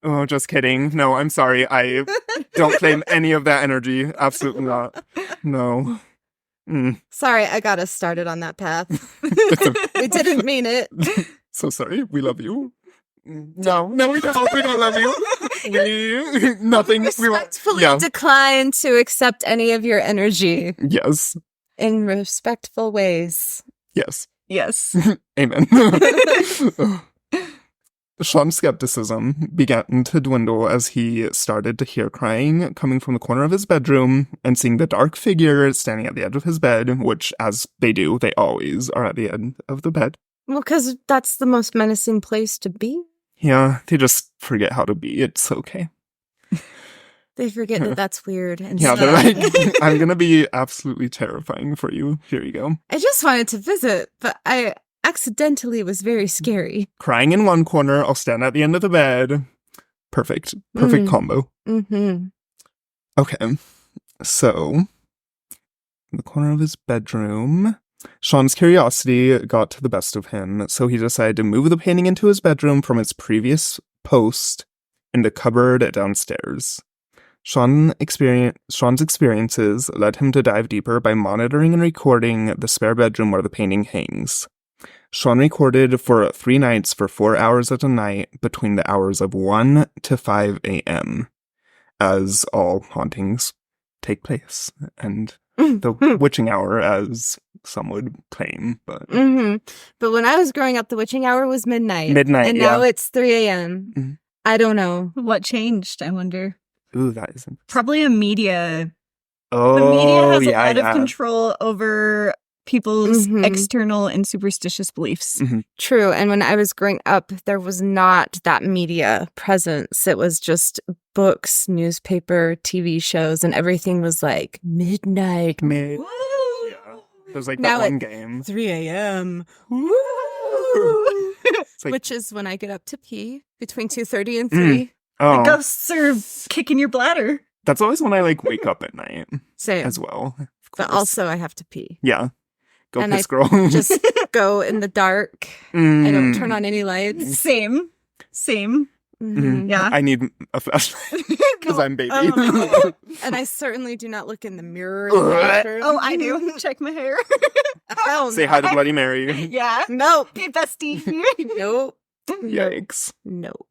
Oh, just kidding. No, I'm sorry. I don't claim any of that energy. Absolutely not. No. Sorry, I got us started on that path. It's We didn't mean it. so sorry. We love you. No, we don't. We don't love you. Nothing. We won't. Respectfully Yeah. decline to accept any of your energy Yes. in respectful ways. Yes. Yes. Amen. Sean's skepticism began to dwindle as he started to hear crying coming from the corner of his bedroom and seeing the dark figure standing at the edge of his bed, which, as they do, they always are at the end of the bed. Well, because that's the most menacing place to be. Yeah, they just forget how to be. It's okay. They forget that that's weird. And Yeah, they're stuff. like, I'm gonna be absolutely terrifying for you. Here you go. I just wanted to visit, but I accidentally was very scary. Crying in one corner, I'll stand at the end of the bed. Perfect. Perfect combo. Mm-hmm. Okay, so in the corner of his bedroom, Sean's curiosity got the best of him, so he decided to move the painting into his bedroom from its previous post in the cupboard downstairs. Sean's experiences led him to dive deeper by monitoring and recording the spare bedroom where the painting hangs. Sean recorded for 3 nights for 4 hours at a night between the hours of 1 to 5 a.m., as all hauntings take place. And The witching hour, as some would claim, but But when I was growing up, the witching hour was midnight. midnight. And now it's 3 a.m. Mhm. I don't know. What changed, I wonder? Ooh, that isn't. Probably a media. Oh, The media has a yeah, lot yeah. of control over people's Mhm. external and superstitious beliefs. True. And when I was growing up, there was not that media presence. It was just books, newspaper, TV shows, and everything was like midnight. Mid. Woo! Yeah. There's like Now that one it- game. 3 a.m. It's like, Which is when I get up to pee between 2:30 and 3. oh, Ghosts are kicking your bladder. that's always when I like wake up at night Same. as well. Of But course. also I have to pee. yeah, go And piss I girl. Just go in the dark. I don't turn on any lights. Same. Mhm. Yeah. I need a flashlight because I'm baby. Oh. And I certainly do not look in the mirror. In the bathroom. Oh, I do. Check my hair. Hell Say hi to Bloody Mary. Yeah. Nope. Hey, bestie. Nope. Yikes! Nope.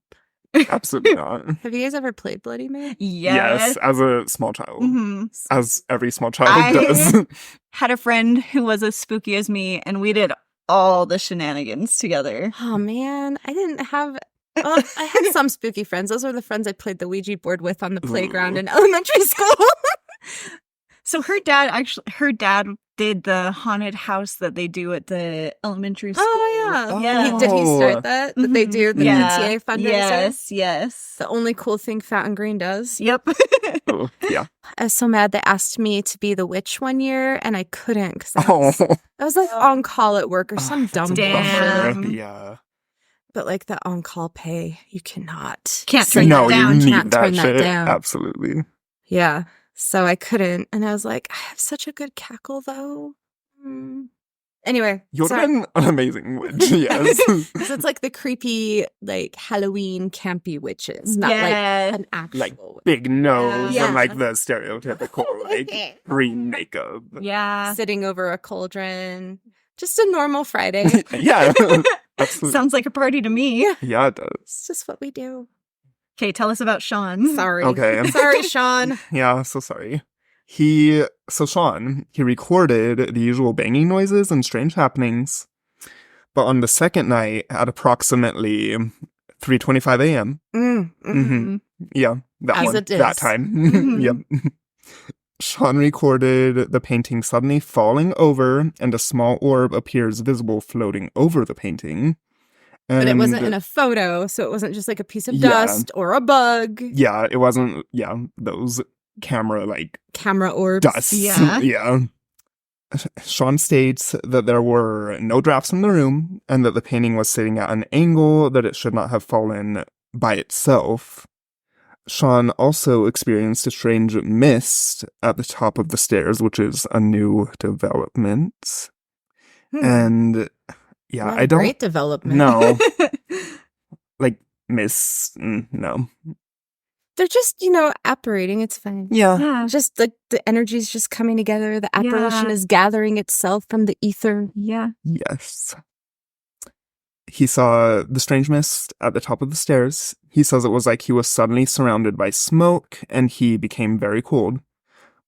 Absolutely not. Have you guys ever played Bloody Mary? Yes, as a small child, Mhm. as every small child I- does. Had a friend who was as spooky as me, and we did all the shenanigans together. Oh man, I didn't have. Well, I had some spooky friends. Those were the friends I played the Ouija board with on the playground Ooh. in elementary school. So her dad did the haunted house that they do at the elementary school. Oh Yeah. Did he start that? That they do the Yeah. PTA fundraiser? Yes. The only cool thing Fountain Green does. Yep. Oh, yeah. I was so mad they asked me to be the witch one year, and I couldn't because Oh, I was like on call at work or some dumb Damn. bullshit. Yeah. But like the on call pay, you cannot. Can't say turn No, that you down. need Can't that turn that shit. down. Absolutely. Yeah. So I couldn't. And I was like, I have such a good cackle though. Anyway. You're sorry. an amazing witch. Yes. So it's like the creepy, like Halloween campy witches, not like an actual Like witch. Big nose Yeah. and like the stereotypical like green makeup. Yeah. Sitting over a cauldron. Just a normal Friday. Yeah. Absolutely. Sounds like a party to me. Yeah, it does. It's just what we do. Okay, tell us about Sean. Sorry. Okay. Sorry, Sean. Yeah, so sorry. Sean, he recorded the usual banging noises and strange happenings. But on the second night at approximately 3:25 a.m. Yeah, that As one. it is. That time. Mhm. Yep. Sean recorded the painting suddenly falling over and a small orb appears visible floating over the painting. But it wasn't And- in a photo, so it wasn't just like a piece of Yeah. dust or a bug. Yeah, it wasn't, those camera like Camera orbs. dust. Yeah. Yeah. Sean states that there were no drafts in the room and that the painting was sitting at an angle that it should not have fallen by itself. Sean also experienced a strange mist at the top of the stairs, which is a new development. And yeah, Not I a don't Great development. know. Like mist, no. They're just, apparating. It's fine. Yeah. Yeah. Just the energy's just coming together. The apparition Yeah. is gathering itself from the ether. Yeah. Yes. He saw the strange mist at the top of the stairs. He says it was like he was suddenly surrounded by smoke and he became very cold.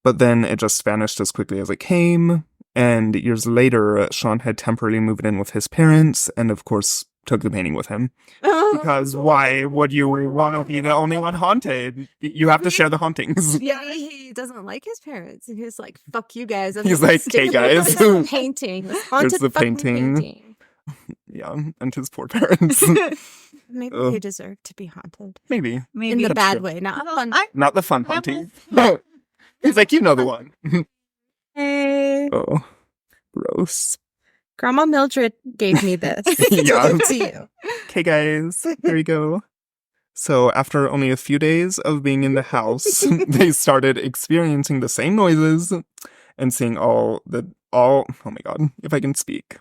But then it just vanished as quickly as it came. And years later, Sean had temporarily moved in with his parents and, of course, took the painting with him. Because why would you want to be the only one haunted? You have to share the hauntings. Yeah, he doesn't like his parents, and he's like, "Fuck you guys." I'm He's gonna like, stick "Hey, with guys." this painting, this haunted the fucking painting. painting. Yeah, and his poor parents. Maybe Ugh. they deserve to be haunted Maybe. Maybe. in the That's bad true. way, not Well, fun. Not the fun haunting. He's like, you know the one. Hey, Oh, gross. Grandma Mildred gave me this. Yeah. To you. Okay, guys, here you go. So, after only a few days of being in the house, they started experiencing the same noises and seeing oh my god, if I can speak.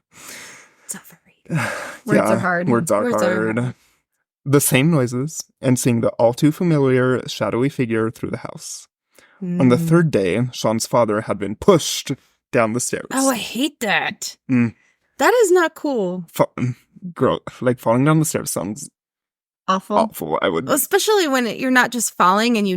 It's overrated. Words are hard. Words are Words are hard. The same noises and seeing the all too familiar shadowy figure through the house. On the third day, Sean's father had been pushed down the stairs. Oh, I hate that. Mm. That is not cool. Girl, like falling down the stairs sounds awful. I would. Especially when you're not just falling and You,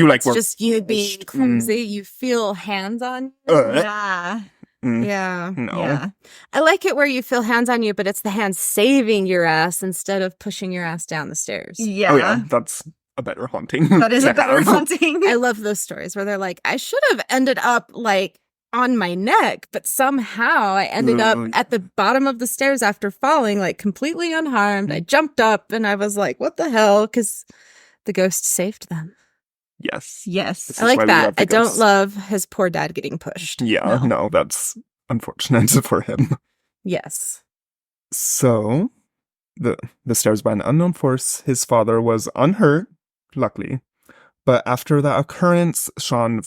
like, it's were just you being pushed. clumsy. You feel hands on you. Yeah. Yeah. No. Yeah. I like it where you feel hands on you, but it's the hands saving your ass instead of pushing your ass down the stairs. Yeah. Oh, yeah. That's a better haunting. That is to a better have. haunting. I love those stories where they're like, I should have ended up like on my neck, but somehow I ended up at the bottom of the stairs after falling, like completely unharmed. I jumped up and I was like, what the hell? Because the ghost saved them. Yes. Yes. This I is like why we that. love the I don't ghosts. love his poor dad getting pushed. Yeah, no, that's unfortunate for him. Yes. So, the stairs by an unknown force, his father was unhurt, luckily. But after that occurrence, Sean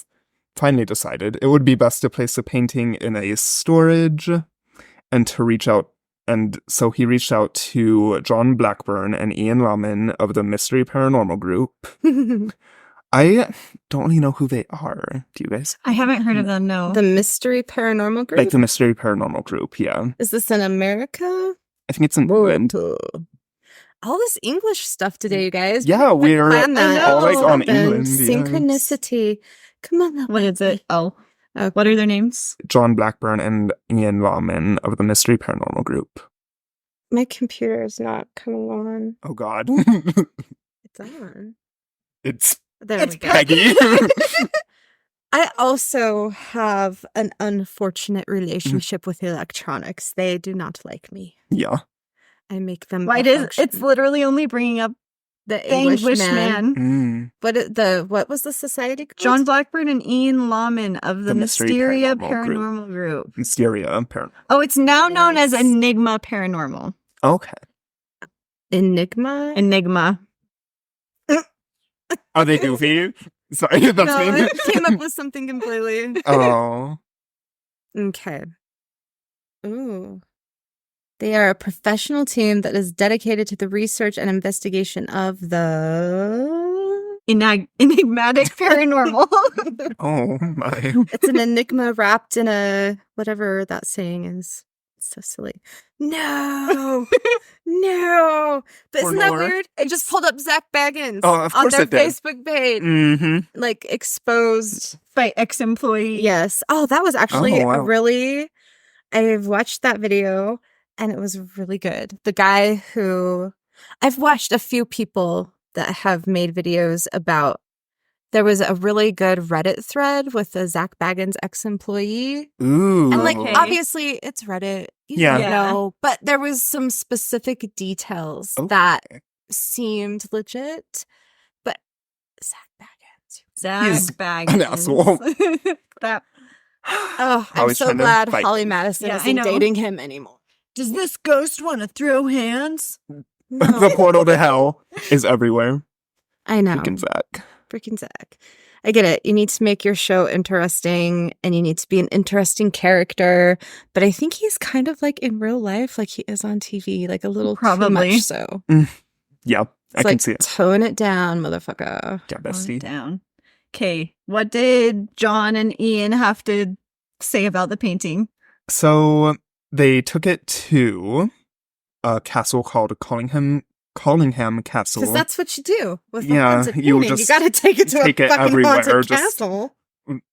finally decided it would be best to place the painting in a storage and to reach out. And so he reached out to John Blackburn and Ian Lahman of the Mystery Paranormal Group. I don't really know who they are. Do you guys? I haven't heard of them, no. The Mystery Paranormal Group? Like the Mystery Paranormal Group, yeah. Is this in America? I think it's in England. All this English stuff today, you guys. Yeah, we're Plan that. all like on Happen. England. yes. Synchronicity. Come on. What is it? Oh. What are their names? John Blackburn and Ian Lahman of the Mystery Paranormal Group. My computer is not coming on. Oh, God. It's on. It's There we go. Peggy. I also have an unfortunate relationship with electronics. They do not like me. Yeah. I make them. Why it's literally only bringing up the Anguished Man. What was the society called? John Blackburn and Ian Lahman of the Mystery Mysteria Paranormal Paranormal Group. Mysteria Paranormal. Oh, it's now known as Yes. Enigma Paranormal. Okay. Enigma. Enigma. Are they goofy? Sorry, that's No, me. I came up with something completely. Oh. Okay. Ooh. They are a professional team that is dedicated to the research and investigation of the Enigmatic Paranormal. Oh, my. It's an enigma wrapped in a whatever that saying is. It's so silly. No. No. But Or isn't that more. weird? It just pulled up Zak Bagans Oh, of on course their it did. Facebook page. Mm-hmm. Like exposed. By ex-employee. Yes. Oh, that was actually Oh, wow. a really I've watched that video and it was really good. The guy who I've watched a few people that have made videos about. There was a really good Reddit thread with a Zak Bagans ex-employee. Ooh. And like, Okay. obviously it's Reddit. You Yeah. don't know. But there was some specific details Okay. that seemed legit. But Zak Bagans. Zak He's Bagans. an asshole. That. Oh, I'm Always so trying to glad fight. Holly Madison Yeah, I isn't know. dating him anymore. Does this ghost want to throw hands? The portal to hell is everywhere. I know. Freaking Zach. Freaking Zach. I get it. You need to make your show interesting and you need to be an interesting character. But I think he's kind of like in real life, like he is on TV, like a little too Probably. much so. Yeah, I It's can like, see it. tone it down, motherfucker. Yeah, Calm bestie. down. Okay. What did John and Ian have to say about the painting? So they took it to a castle called Collingham Castle. Because that's what you do with a Yeah, haunted you painting. You just gotta take it to take a it fucking everywhere, haunted just- castle.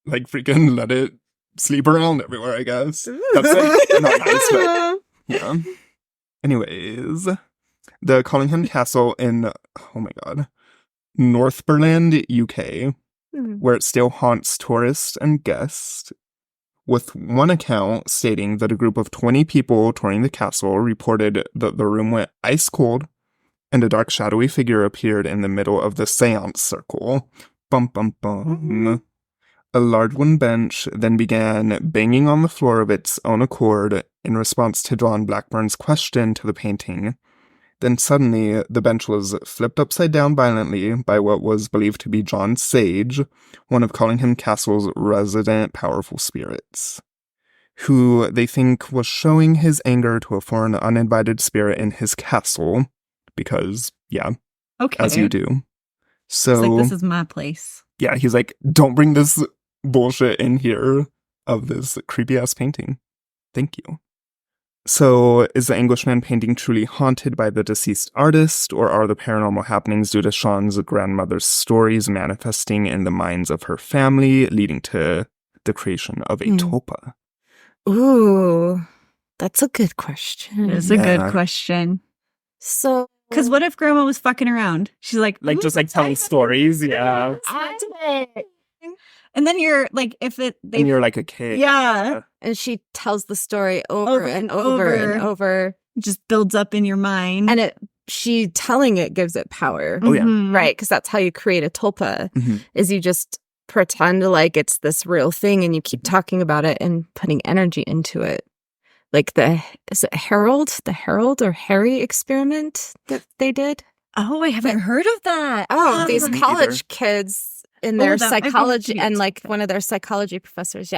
Like freaking let it sleep around everywhere, I guess. That's it. Not nice, but yeah. Anyways, the Collingham Castle in, oh my god, Northumberland, UK, where it still haunts tourists and guests, with one account stating that a group of 20 people touring the castle reported that the room went ice cold and a dark shadowy figure appeared in the middle of the seance circle. Bum bum bum. A large wooden bench then began banging on the floor of its own accord in response to John Blackburn's question to the painting. Then suddenly, the bench was flipped upside down violently by what was believed to be John Sage, one of Collingham Castle's resident powerful spirits, who they think was showing his anger to a foreign uninvited spirit in his castle, because, yeah, Okay. as you do. So, It's like, this is my place. yeah, he's like, don't bring this bullshit in here of this creepy-ass painting. Thank you. So, is the Anguished Man painting truly haunted by the deceased artist, or are the paranormal happenings due to Sean's grandmother's stories manifesting in the minds of her family, leading to the creation of a tulpa? Ooh, that's a good question. It's a good question. So, Because what if grandma was fucking around? She's like Just telling stories, yeah. And then you're like, And you're like a kid. Yeah. And she tells the story over and over and over. It just builds up in your mind. And she telling it gives it power. Oh, yeah. Mhm. Right, because that's how you create a tulpa, Mm-hmm. is you just pretend like it's this real thing and you keep talking about it and putting energy into it. Like is it the Harold or Harry experiment that they did? Oh, I haven't heard of that. These Me college kids in their that might be psychology, and cute. like one of their psychology professors,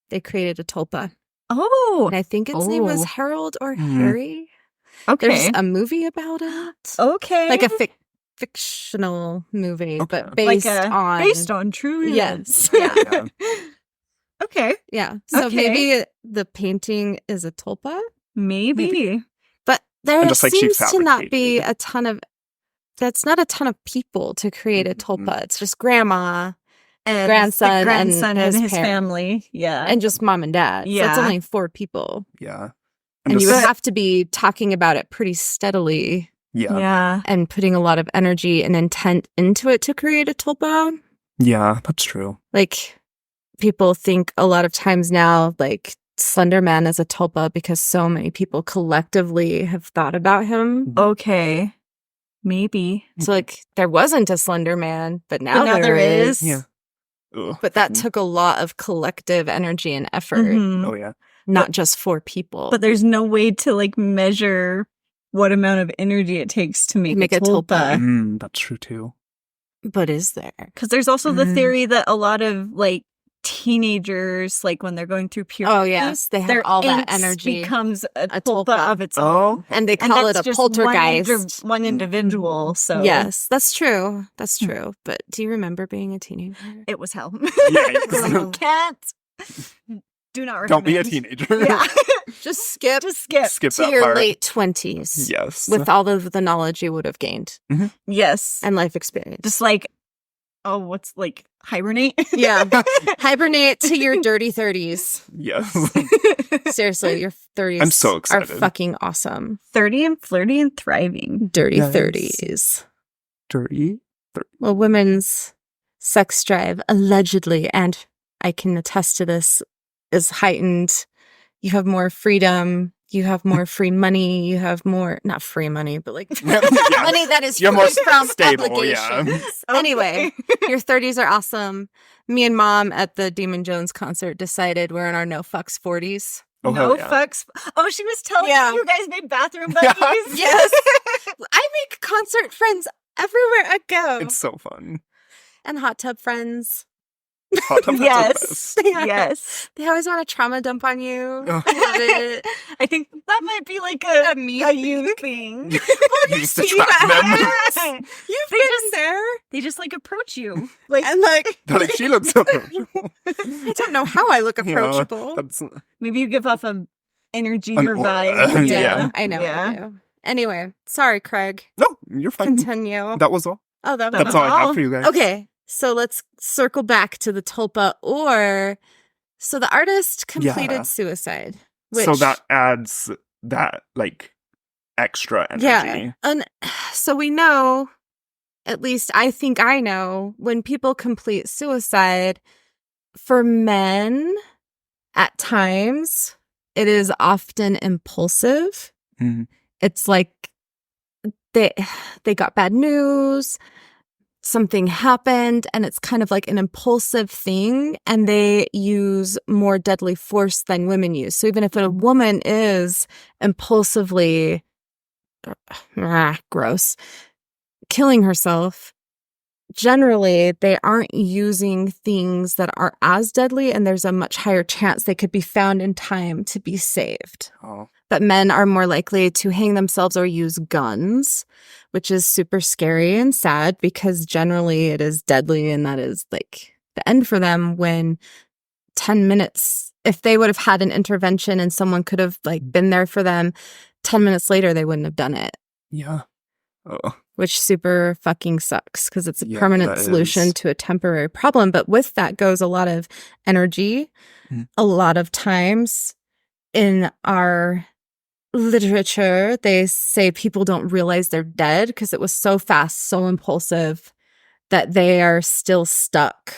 they created a tulpa. Oh, And I think its name was Harold or Harry. okay. There's a movie about it. Okay. Like a fictional movie, Okay. but based on true Yes. events. Yeah. Okay. Yeah. So Okay. maybe the painting is a tulpa. Maybe. But there And just like she seems to not be fabricated. that's not a ton of people to create a tulpa. It's just grandma And Grandson the grandson and and his his family. Yeah. and just mom and dad. So it's Yeah. only 4 people. Yeah. And you would just- have to be talking about it pretty steadily Yeah. Yeah. and putting a lot of energy and intent into it to create a tulpa. Yeah, that's true. Like, people think a lot of times now, like, Slender Man is a tulpa because so many people collectively have thought about him. Okay. Maybe. So, like, there wasn't a Slender Man, but now, there is. Yeah. Ugh. But that took a lot of collective energy and effort, Mhm. Oh, yeah. not just 4 people. But there's no way to like measure what amount of energy it takes to make a a tulpa. That's true, too. But is there? Because there's also the Mm. theory that a lot of like teenagers, like when they're going through puberty, Oh, yes. They have their all that angst energy. becomes a tulpa. tulpa of its own. Oh. And they And call it that's a just poltergeist. one individual. So Yes, that's true. That's true. But do you remember being a teenager? it was hell. Yikes. Can't. Do not recommend. Don't be a teenager. Yeah. Just skip Just skip. Skip to that your part. late 20s Yes. with all of the knowledge you would have gained Yes. and life experience. Just like, what's like hibernate? Yeah. Hibernate to your dirty 30s. Yes. Seriously, your 30s I'm so are excited. fucking awesome. 30 and flirty and thriving. Dirty Yes. 30s. Dirty. Well, women's sex drive, allegedly, and I can attest to this, is heightened. You have more freedom. You have more free money. You have more, not free money, but like Yeah. money that is You're free more from stable, yeah. obligations. Anyway, your 30s are awesome. Me and mom at the Demon Jones concert decided we're in our no fucks 40s. Oh, no hell yeah. fucks. Oh, she was telling Yeah. me you guys made bathroom buddies. Yes. I make concert friends everywhere I go. It's so fun. And hot tub friends. Hot tub Yes. Yeah. Yes. They always want to trauma dump on you. Oh. Love it. I think that might be like a youth thing. You used to trap them. You've They been just- there. They just like approach you. Like And like, They're like, she looks approachable. I don't know how I look You know, approachable. that's maybe you give off a energy An or aura. vibe. Yeah. I know. Yeah. I do. Anyway, sorry, Craig. no, you're fine. Continue. That was all. Oh, that was That's all I have for you guys. Okay, so let's circle back to the tulpa. So the artist completed Yeah. suicide. Which, So that adds that like extra energy. yeah, and so we know, at least I think I know, when people complete suicide, for men, at times, it is often impulsive. Mhm. It's like they got bad news, something happened, and it's kind of like an impulsive thing, and they use more deadly force than women use. So even if a woman is impulsively gross, killing herself, generally they aren't using things that are as deadly, and there's a much higher chance they could be found in time to be saved. Oh. But men are more likely to hang themselves or use guns, which is super scary and sad because generally it is deadly, and that is like the end for them when 10 minutes, if they would have had an intervention and someone could have like been there for them, 10 minutes later, they wouldn't have done it. Yeah. Oh. Which super fucking sucks because it's a Yeah, permanent that solution is. to a temporary problem. But with that goes a lot of energy. A lot of times in our literature, they say people don't realize they're dead because it was so fast, so impulsive that they are still stuck.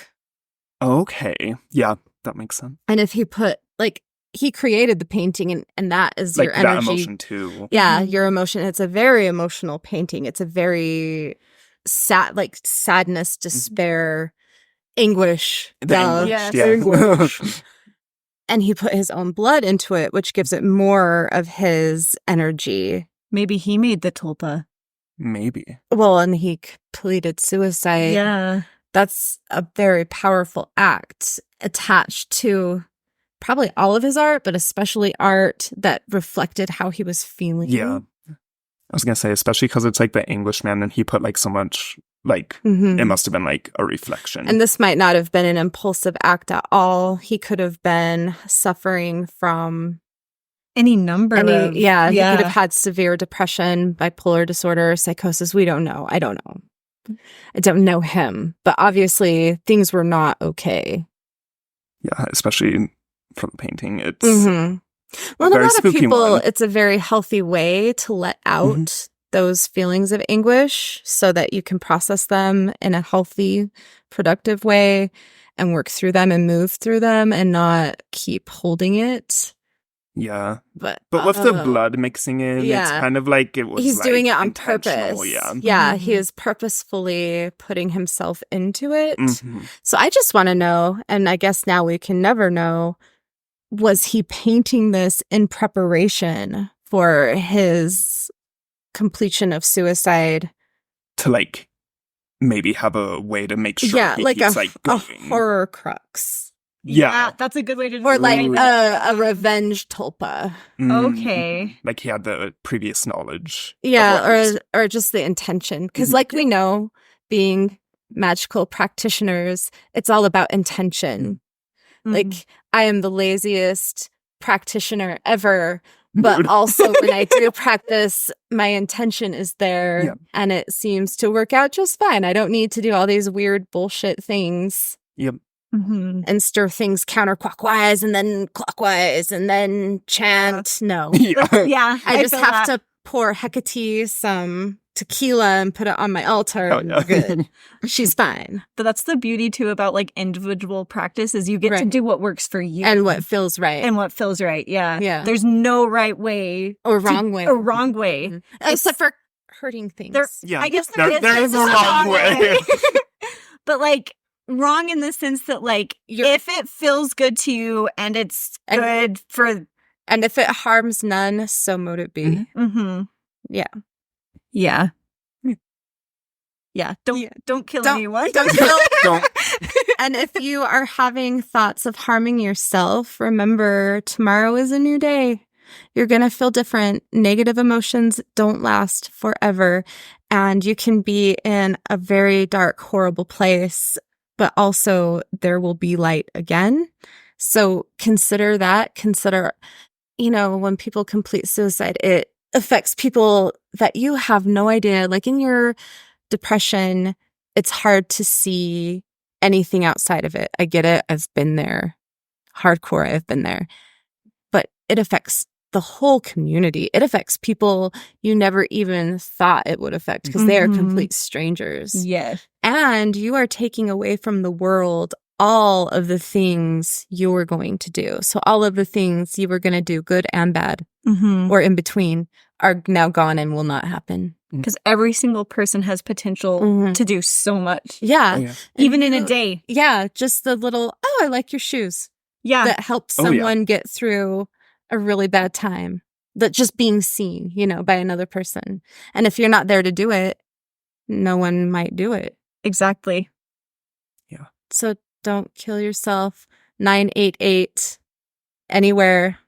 Okay. Yeah, that makes sense. And if he put, like, he created the painting and that is Like your that energy. emotion too. Yeah, your emotion. It's a very emotional painting. It's a very sad, like sadness, despair, anguish. The anguish, Yes. yeah. Anguish. And he put his own blood into it, which gives it more of his energy. Maybe he made the tulpa. Maybe. Well, and he completed suicide. Yeah. That's a very powerful act attached to probably all of his art, but especially art that reflected how he was feeling. Yeah. I was going to say, especially because it's like the Anguished Man and he put like so much, like, Mhm. it must have been like a reflection. And this might not have been an impulsive act at all. He could have been suffering from Any number of. he could have had severe depression, bipolar disorder, psychosis. We don't know. I don't know. I don't know him. But obviously, things were not okay. Yeah, especially for the painting. It's Mhm. Well, a very lot of spooky people, one. it's a very healthy way to let out those feelings of anguish so that you can process them in a healthy, productive way and work through them and move through them and not keep holding it. yeah. But But with the blood mixing in, it's yeah. kind of like it was he's like, doing it on intentional, purpose. Yeah. Yeah, he is purposefully putting himself into it. Mhm. So I just want to know, and I guess now we can never know, was he painting this in preparation for his completion of suicide? To like maybe have a way to make sure Yeah, he like keeps a like a going. horror crux. Yeah. That's a good way to Or like describe it. a revenge tulpa. Okay. Like he had the previous knowledge. of Yeah, what was- or just the intention. Because like we know, being magical practitioners, it's all about intention. Like, I am the laziest practitioner ever, but also when I do practice, my intention is there Yeah. and it seems to work out just fine. I don't need to do all these weird bullshit things Yep. and stir things counterclockwise and then clockwise and then chant. No. Yeah. Yeah. I just feel have that. to pour Hecate some tequila and put it on my altar Oh, and yeah. we're good. She's fine. But that's the beauty too about like individual practice is you get to Right. do what works for you And what feels right. and what feels right. Yeah. Yeah. There's no right way or wrong way. or wrong way. Mhm. It's- Except for hurting things. There, Yeah. I guess There is a There's wrong way. But like wrong in the sense that like You're- if it feels good to you and it's And- good for And if it harms none, so mote it be. Yeah. Yeah. Hmm. Yeah. Don't kill Don't- anyone. don't kill- Don't. And if you are having thoughts of harming yourself, remember tomorrow is a new day. You're going to feel different. Negative emotions don't last forever. And you can be in a very dark, horrible place, but also there will be light again. So consider that. Consider, when people complete suicide, it affects people that you have no idea. Like in your depression, it's hard to see anything outside of it. I get it. I've been there. Hardcore, I've been there. But it affects the whole community. It affects people you never even thought it would affect because they are Mhm. complete strangers. Yes. And you are taking away from the world all of the things you were going to do. So all of the things you were going to do, good and bad, Mm-hmm. or in between, are now gone and will not happen. Because every single person has potential Mhm. to do so much, Yeah. Oh, yeah. even in you- a day. Yeah. Just the little, oh, I like your shoes. Yeah. That helps Oh, yeah. someone get through a really bad time. That just being seen, by another person. And if you're not there to do it, no one might do it. Exactly. So don't kill yourself. 988 anywhere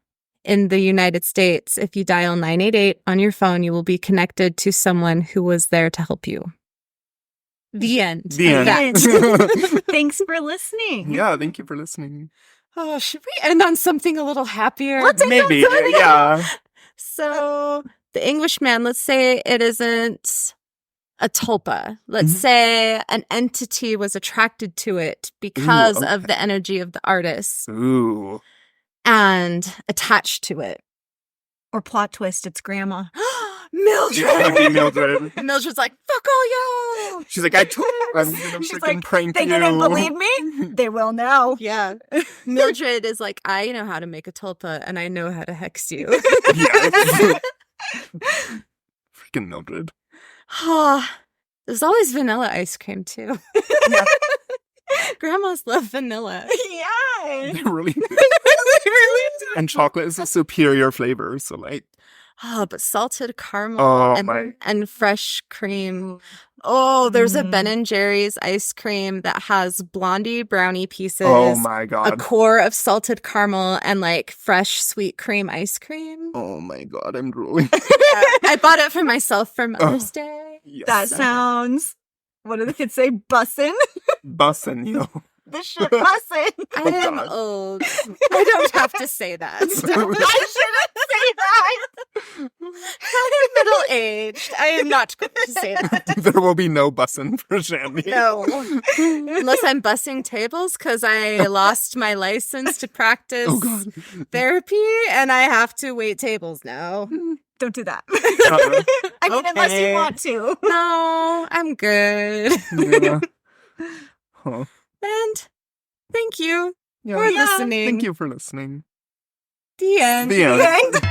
in the United States. If you dial 988 on your phone, you will be connected to someone who was there to help you. The end. The end. That. Thanks for listening. Yeah, thank you for listening. Oh, should we end on something a little happier? Let's end Maybe, on something. yeah. So, the Englishman, let's say it isn't a tulpa. Let's Mhm. say an entity was attracted to it because Ooh, of the energy of the artist Ooh. and attached to it. Or plot twist, it's grandma. Mildred! Yeah, be Mildred. Mildred's like, fuck all y'all! She's like, I told you I'm gonna She's freaking like, prank They you. didn't believe me? They will now. Yeah. Mildred is like, I know how to make a tulpa and I know how to hex you. Yeah. Freaking Mildred. There's always vanilla ice cream too. Yeah. Grandmas love vanilla. Yeah. They really do. They really do. And chocolate is a superior flavor, so like, Oh, but salted caramel Oh, my. and fresh cream. Oh, there's a Mm. Ben and Jerry's ice cream that has blondie brownie pieces, oh my a god. core of salted caramel, and like fresh sweet cream ice cream. Oh my god, I'm drooling. I bought it for myself for Mother's Day. Yes. That sounds, what do the kids say? Bussin'? Bussin', yo. This shit bussin'. I Oh, am God. old. I don't have to say that. I shouldn't say that. I'm middle-aged. I am not going to say that. There will be no bussin' for Shandi. No. Unless I'm bussing tables because I lost my license to practice Oh god. therapy and I have to wait tables now. Don't do that. Uh-uh. I mean, unless Okay. you want to. No, I'm good. Yeah. Huh. And thank you Yeah. for Yeah. listening. Thank you for listening. The end. The end. And